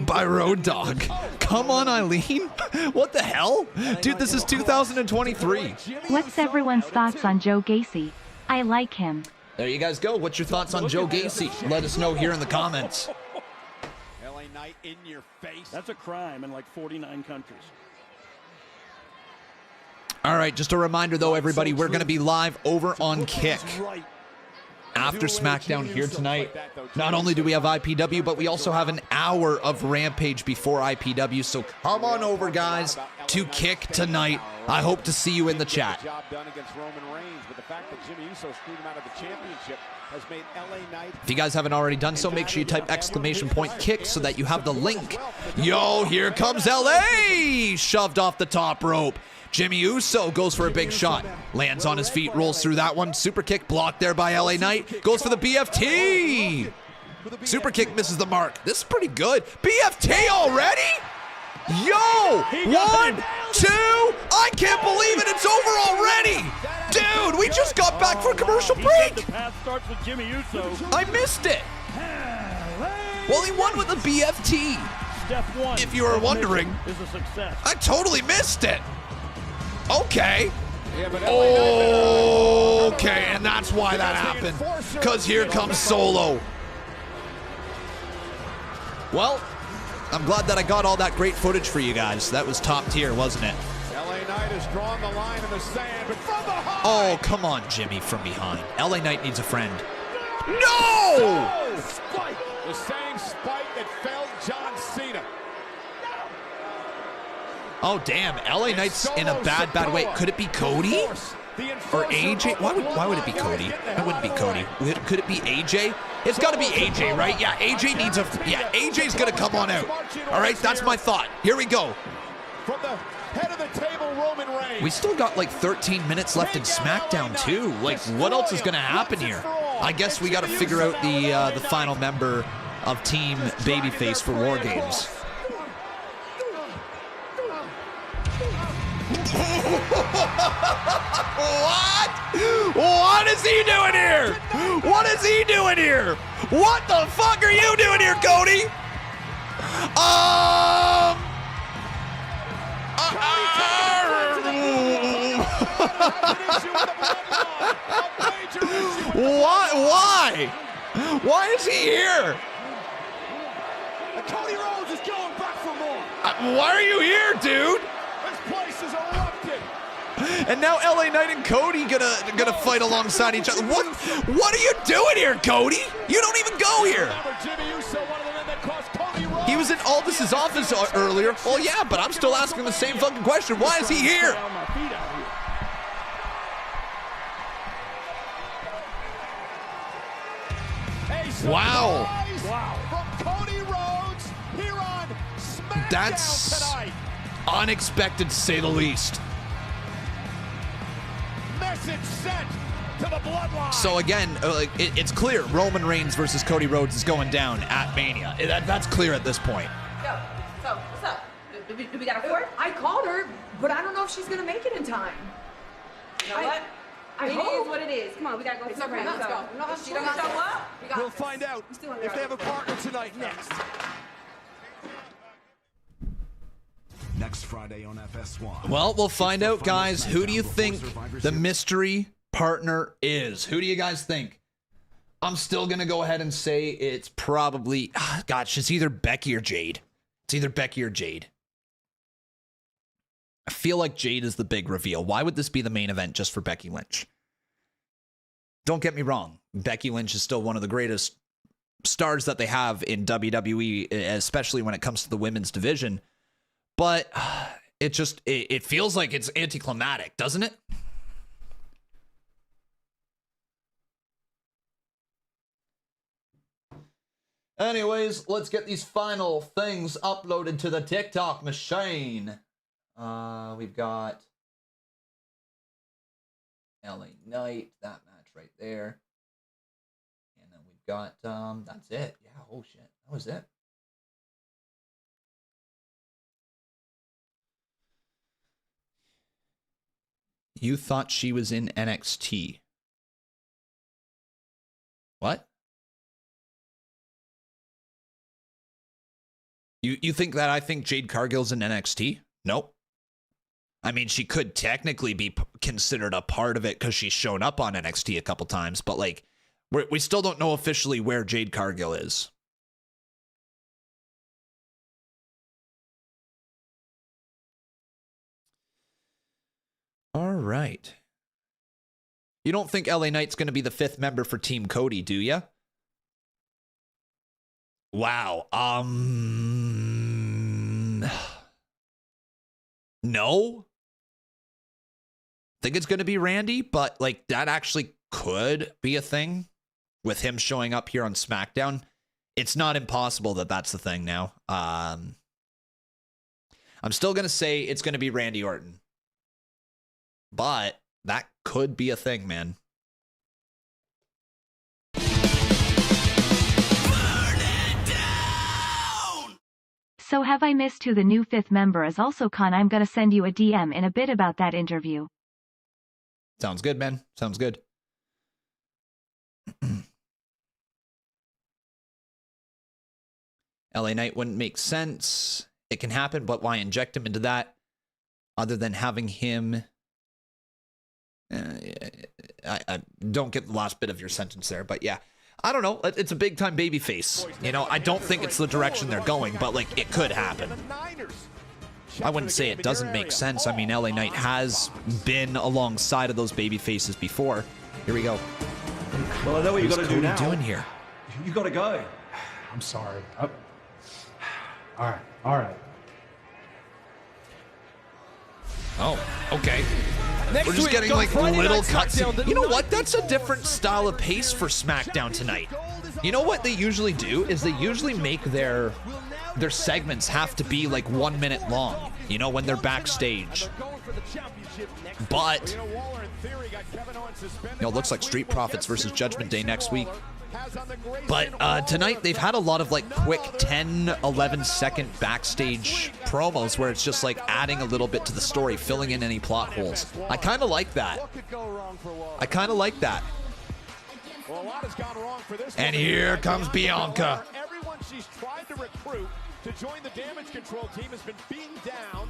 Road Dogg? Come on, Eileen. What the hell? Dude, this is 2023. What's everyone's thoughts on Joe Gacy? I like him. There you guys go. What's your thoughts on Joe Gacy? Let us know here in the comments. LA Knight in your face. That's a crime in like 49 countries. All right, just a reminder, though, everybody, we're going to be live over on Kick after SmackDown here tonight. Not only do we have IPW, but we also have an hour of Rampage before IPW. So come on over, guys, to Kick tonight. I hope to see you in the chat. Job done against Roman Reigns, but the fact that Jimmy Uso screwed him out of the championship has made LA Knight. If you guys haven't already done so, make sure you type !Kick so that you have the link. Yo, here comes LA! Shoved off the top rope. Jimmy Uso goes for a big shot. Lands on his feet, rolls through that one. Super kick blocked there by LA Knight. Goes for the BFT. Super kick misses the mark. This is pretty good. BFT already? Yo! 1, 2. I can't believe it. It's over already. Dude, we just got back from a commercial break. The path starts with Jimmy Uso. I missed it. Well, he won with a BFT. Step 1. If you were wondering, is a success. I totally missed it. Okay. Okay, and that's why that happened. Because here comes Solo. Well, I'm glad that I got all that great footage for you guys. That was top tier, wasn't it? LA Knight has drawn the line in the sand, but from behind. Oh, come on, Jimmy, from behind. LA Knight needs a friend. No! The same spike that felled John Cena. Oh, damn. LA Knight's in a bad way. Could it be Cody? Or AJ? Why would it be Cody? It wouldn't be Cody. Could it be AJ? It's got to be AJ, right? Yeah, AJ needs a... Yeah, AJ's going to come on out. All right, that's my thought. Here we go. From the head of the table, Roman Reigns. We still got like 13 minutes left in SmackDown, too. Like, what else is going to happen here? I guess we got to figure out the final member of Team Babyface for War Games. What? What is he doing here? What is he doing here? What the fuck are you doing here, Cody? Why? Why is he here? Cody Rhodes is going back for more. Why are you here, dude? This place is erupted. And now LA Knight and Cody gonna fight alongside each other. What are you doing here, Cody? You don't even go here. He was in Aldis's office earlier. Well, yeah, but I'm still asking the same fucking question. Why is he here? Wow. From Cody Rhodes here on SmackDown That's tonight. unexpected to say the least. Message sent to the bloodline. So again, it's clear Roman Reigns versus Cody Rhodes is going down at Mania. That's clear at this point. So, what's up? Do we got a court? I called her, but I don't know if she's gonna make it in time. You know what? I hope. It is what it is. Come on, we gotta go. It's okay. Let's go. No, she don't show up. We'll find out if they have a partner tonight next. Next Friday on FS1. Well, we'll find out, guys. Who do you think the mystery partner is? Who do you guys think? I'm still going to go ahead and say it's probably... gosh, it's either Becky or Jade. It's either Becky or Jade. I feel like Jade is the big reveal. Why would this be the main event just for Becky Lynch? Don't get me wrong. Becky Lynch is still one of the greatest stars that they have in WWE, especially when it comes to the women's division. But it feels like it's anticlimactic, doesn't it? Anyways, let's get these final things uploaded to the TikTok machine. We've got LA Knight, that match right there. And then we've got, that's it. Yeah, oh shit, that was it. You thought she was in NXT. What? You think that I think Jade Cargill's in NXT? Nope. I mean, she could technically be considered a part of it because she's shown up on NXT a couple times, but like, we still don't know officially where Jade Cargill is. All right. You don't think LA Knight's going to be the 5th member for Team Cody, do you? Wow. No. Think it's going to be Randy, but like that actually could be a thing with him showing up here on SmackDown. It's not impossible that that's the thing now. I'm still going to say it's going to be Randy Orton. But that could be a thing, man. So have I missed who the new 5th member is? Also, Con, I'm gonna send you a DM in a bit about that interview. Sounds good, man. Sounds good. LA Knight wouldn't make sense. It can happen, but why inject him into that other than having him... I don't get the last bit of your sentence there, but yeah. I don't know. It's a big-time babyface. You know, I don't think it's the direction they're going, but, like, it could happen. I wouldn't say it doesn't make sense. I mean, LA Knight has been alongside of those babyfaces before. Here we go. Well, I know what you got to do now. What are you doing here? You got to go. I'm sorry. All right. Oh, okay. We're just getting like little cuts. You know what? That's a different style of pace for SmackDown tonight. You know what they usually do is they usually make their segments have to be like 1 minute long, you know, when they're backstage. But, you know, it looks like Street Profits versus Judgment Day next week. But tonight they've had a lot of like quick 10, 11 second backstage promos where it's just like adding a little bit to the story, filling in any plot holes. I kind of like that. And here comes Bianca. Everyone she's tried to recruit to join the Damage Control team has been beaten down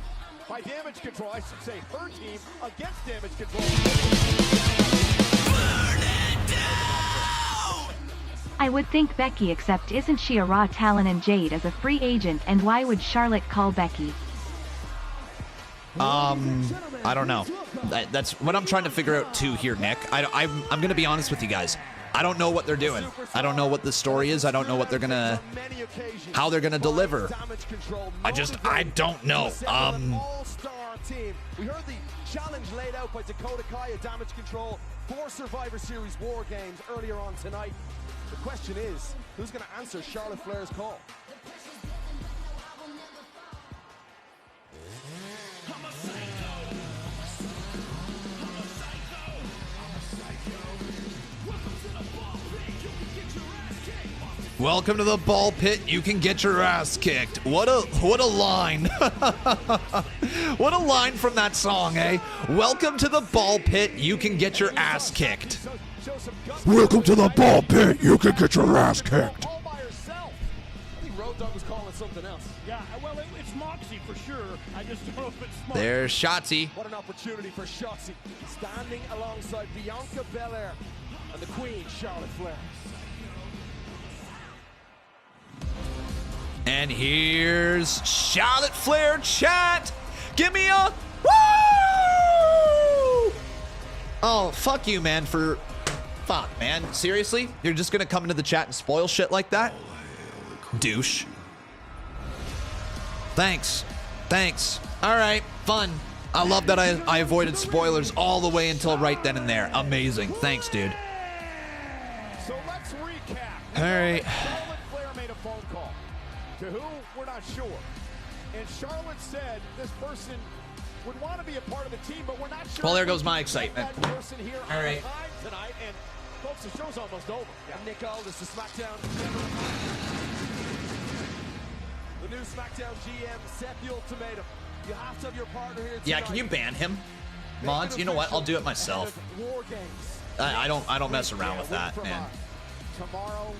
by Damage Control. I should say her team against Damage Control. I would think Becky, except isn't she a Raw talent and Jade is a free agent, and why would Charlotte call Becky? I don't know. That's what I'm trying to figure out too here, Nick. I'm going to be honest with you guys. I don't know what they're doing. I don't know what the story is. I don't know what they're gonna, how they're gonna deliver. I don't know. We heard the challenge laid out by Dakota Kai at Damage Control for Survivor Series War Games earlier on tonight. The question is, who's going to answer Charlotte Flair's call? Welcome to the ball pit. You can get your ass kicked. What a line. What a line from that song, eh? Welcome to the ball pit. You can get your ass kicked. Welcome to the ball pit. You can get your ass kicked. I think Road Dogg was calling something else. Yeah, well, it's Moxie for sure. I just don't know if it's smart. There's Shotzi. What an opportunity for Shotzi. Standing alongside Bianca Belair and the Queen, Charlotte Flair. And here's Charlotte Flair chat. Give me a woo! Oh, fuck you, man, for... Fuck, man. Seriously? You're just gonna come into the chat and spoil shit like that? Douche. Thanks. All right, fun. I love that I avoided spoilers all the way until right then and there. Amazing. Thanks, dude. So let's recap. All right. Charlotte Flair made a phone call. To who? We're not sure. And Charlotte said this person would want to be a part of the team, but we're not sure. Well, there goes my excitement. All right. Tonight, and folks, the show's almost over. Yeah. Nick Aldis, the SmackDown. The new SmackDown GM set the ultimatum. You have to have your partner here tonight. Yeah, can you ban him? Mods, you know what? I'll do it myself. I don't mess around with that, man. Tomorrow,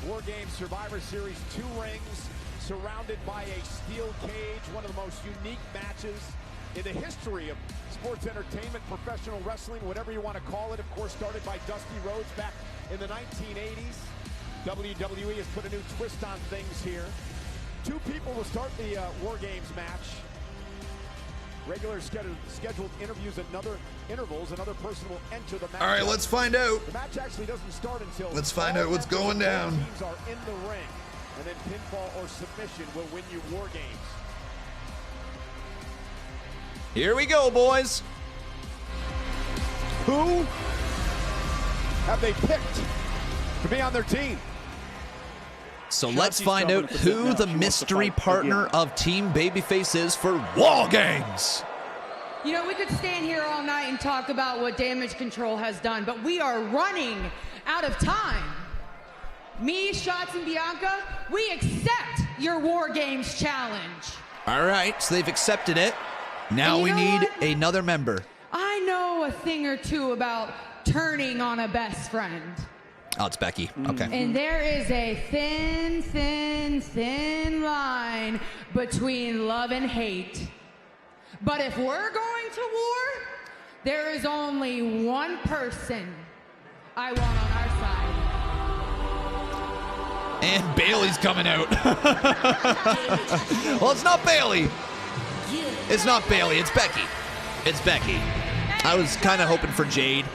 War Games Survivor Series, 2 rings. surrounded by a steel cage, one of the most unique matches in the history of sports entertainment, professional wrestling, whatever you want to call it. Of course, started by Dusty Rhodes back in the 1980s. WWE has put a new twist on things here. Two people will start the War Games match. Regular scheduled interviews, another person will enter the match. All right, let's find out. The match actually doesn't start until let's find out what's going down. Teams are in the ring, and then pinfall or submission will win you War Games. Here we go, boys. Who have they picked to be on their team? So let's find out who the mystery partner of Team Babyface is for War Games. You know, we could stand here all night and talk about what Damage CTRL has done, but we are running out of time. Me, Shots, and Bianca, we accept your War Games challenge. All right, so they've accepted it. Now we need another member. I know a thing or two about turning on a best friend. Oh, it's Becky. Okay. And there is a thin, thin, thin line between love and hate. But if we're going to war, there is only one person I want on our side. And Bayley's coming out. Well, it's not Bayley. It's not Bayley. It's Becky. It's Becky. I was kind of hoping for Jade.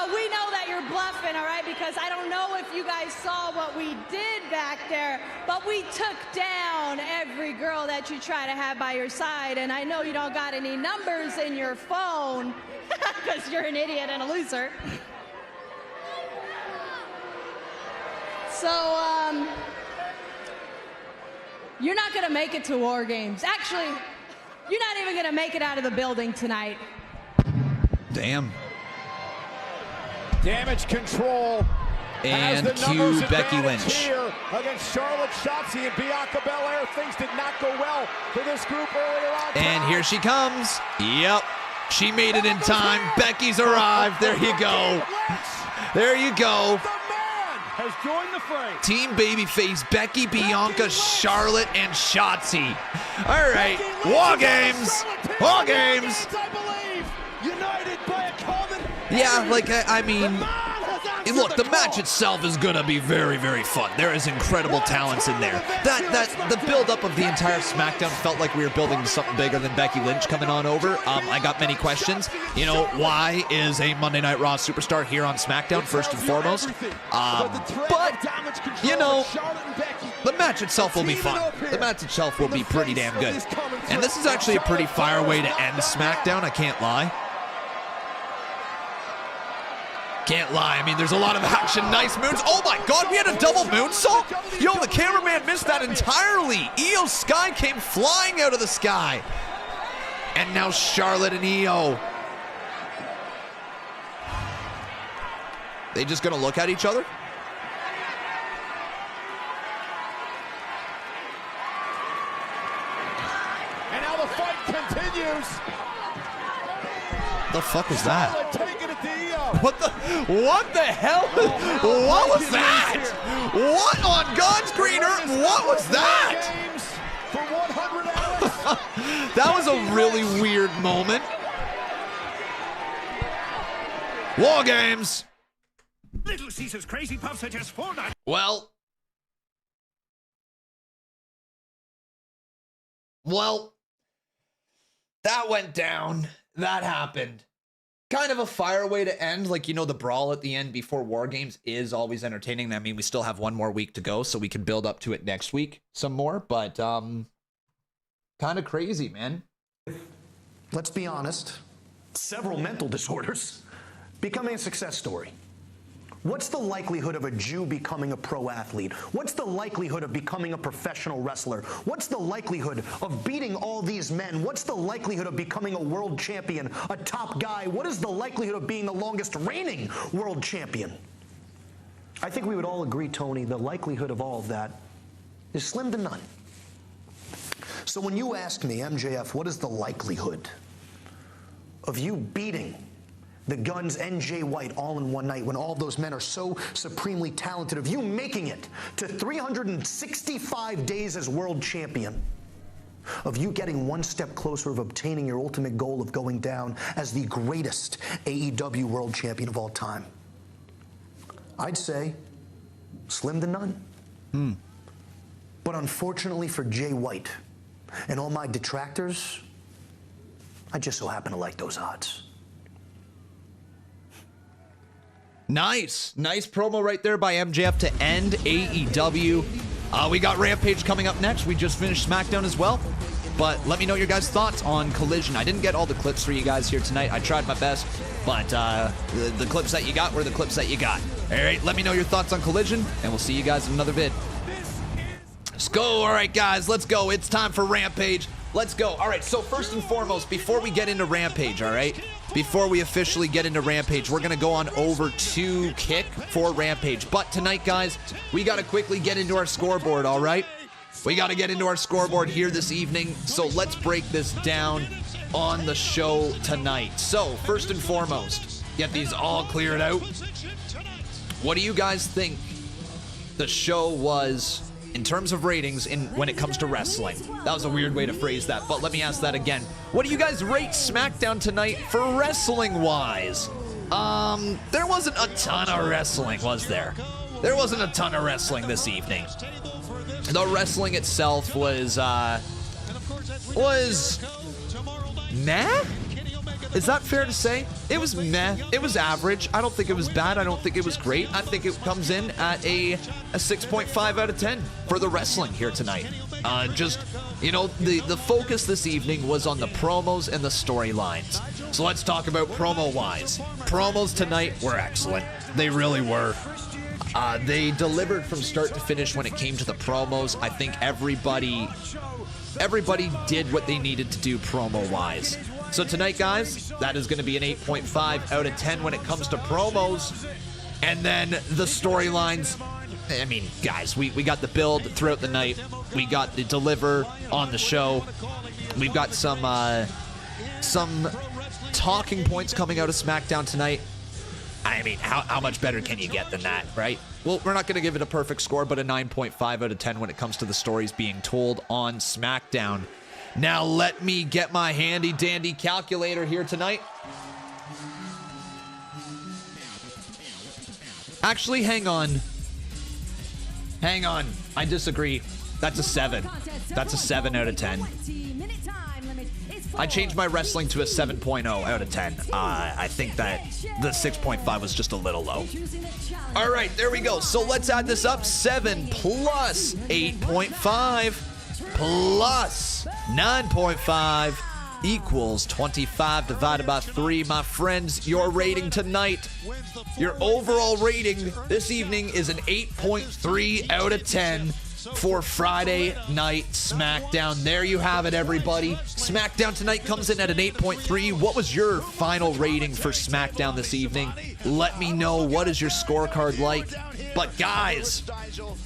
We know that you're bluffing, all right? Because I don't know if you guys saw what we did back there, but we took down every girl that you try to have by your side, and I know you don't got any numbers in your phone because you're an idiot and a loser. So, you're not going to make it to War Games. Actually, you're not even going to make it out of the building tonight. Damn. Damage CTRL. And cue Becky Lynch. Here against Charlotte, Shotzi, and Bianca Belair. Things did not go well for this group earlier on. And here she comes. Yep. She made it in time. Becky's arrived. There you go. There you go. Has joined the fray. Team Babyface, Becky, Bianca, Charlotte, and Shotzi. All right. War Games. War Games. United by a common. Yeah, like, I mean, look, the match itself is going to be very, very fun. There is incredible talents in there. The build-up of the entire SmackDown felt like we were building to something bigger than Becky Lynch coming on over. I got many questions. You know, why is a Monday Night Raw superstar here on SmackDown, first and foremost? But, you know, the match itself will be fun. The match itself will be pretty damn good. And this is actually a pretty fire way to end SmackDown, I can't lie. Can't lie. I mean, there's a lot of action. Nice moons. Oh my God, we had a double moonsault? Yo, the cameraman missed that entirely. Io Sky came flying out of the sky. And now Charlotte and Io. They just gonna look at each other? And now the fight continues. The fuck was that? Taking it to Io. What the hell? What was that? What on God's green earth? What was that? For 100 hours. That was a really weird moment. War Games. Little Caesar's Crazy Puffs are just $4. Well, that went down. That happened. Kind of a fire way to end. Like, you know, the brawl at the end before War Games is always entertaining. I mean, we still have one more week to go, so we can build up to it next week some more. But kind of crazy, man. Let's be honest, several mental disorders, becoming a success story. What's the likelihood of a Jew becoming a pro athlete? What's the likelihood of becoming a professional wrestler? What's the likelihood of beating all these men? What's the likelihood of becoming a world champion, a top guy? What is the likelihood of being the longest reigning world champion? I think we would all agree, Tony, the likelihood of all of that is slim to none. So when you ask me, MJF, what is the likelihood of you beating the Guns, and Jay White all in one night when all of those men are so supremely talented, of you making it to 365 days as world champion, of you getting one step closer of obtaining your ultimate goal of going down as the greatest AEW world champion of all time, I'd say slim to none. But unfortunately for Jay White and all my detractors, I just so happen to like those odds. Nice promo right there by MJF to end AEW. We got Rampage coming up next. We just finished SmackDown as well. But let me know your guys' thoughts on Collision. I didn't get all the clips for you guys here tonight. I tried my best, but the clips that you got were the clips that you got. All right, let me know your thoughts on Collision, and we'll see you guys in another vid. Let's go. All right, guys, let's go. It's time for Rampage. Let's go. All right, so first and foremost, before we get into Rampage, all right, before we officially get into Rampage, we're going to go on over to Kick for Rampage. But tonight, guys, we got to quickly get into our scoreboard, all right? We got to get into our scoreboard here this evening, so let's break this down on the show tonight. So, first and foremost, get these all cleared out. What do you guys think the show was in terms of ratings when it comes to wrestling? That was a weird way to phrase that, but let me ask that again. What do you guys rate SmackDown tonight for wrestling-wise? There wasn't a ton of wrestling, was there? There wasn't a ton of wrestling this evening. The wrestling itself was meh? Is that fair to say? It was meh. It was average. I don't think it was bad. I don't think it was great. I think it comes in at a 6.5 out of 10 for the wrestling here tonight. Just, you know, the focus this evening was on the promos and the storylines. So let's talk about promo-wise. Promos tonight were excellent. They really were. They delivered from start to finish when it came to the promos. I think everybody did what they needed to do promo-wise. So tonight, guys, that is going to be an 8.5 out of 10 when it comes to promos. And then the storylines. I mean, guys, we got the build throughout the night. We got the deliver on the show. We've got some talking points coming out of SmackDown tonight. I mean, how much better can you get than that, right? Well, we're not going to give it a perfect score, but a 9.5 out of 10 when it comes to the stories being told on SmackDown. Now, let me get my handy-dandy calculator here tonight. Actually, hang on. Hang on. I disagree. That's a 7. That's a 7 out of 10. I changed my wrestling to a 7.0 out of 10. I think that the 6.5 was just a little low. All right, there we go. So let's add this up. 7 plus 8.5 plus 9.5 equals 25 divided by 3. My friends, your rating tonight, your overall rating this evening is an 8.3 out of 10 for Friday Night SmackDown. There you have it, everybody. SmackDown tonight comes in at an 8.3. What was your final rating for SmackDown this evening? Let me know. What is your scorecard like? But guys,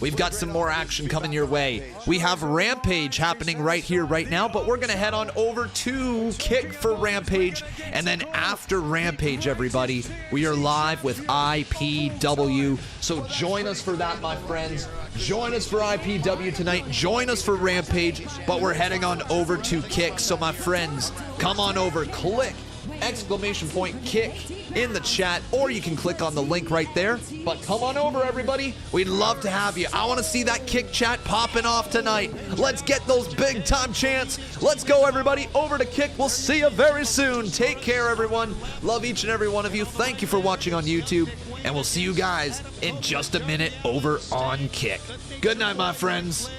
we've got some more action coming your way. We have Rampage happening right here, right now, but we're going to head on over to Kick for Rampage. And then after Rampage, everybody, we are live with IPW. So join us for that, my friends. Join us for IPW tonight. Join us for Rampage, but we're heading on over to Kick. So my friends, come on over, click !Kick in the chat, or you can click on the link right there. But come on over, everybody. We'd love to have you. I want to see that Kick chat popping off tonight. Let's get those big time chants. Let's go, everybody, over to Kick. We'll see you very soon. Take care, everyone. Love each and every one of you. Thank you for watching on YouTube, and we'll see you guys in just a minute over on Kick. Good night, my friends.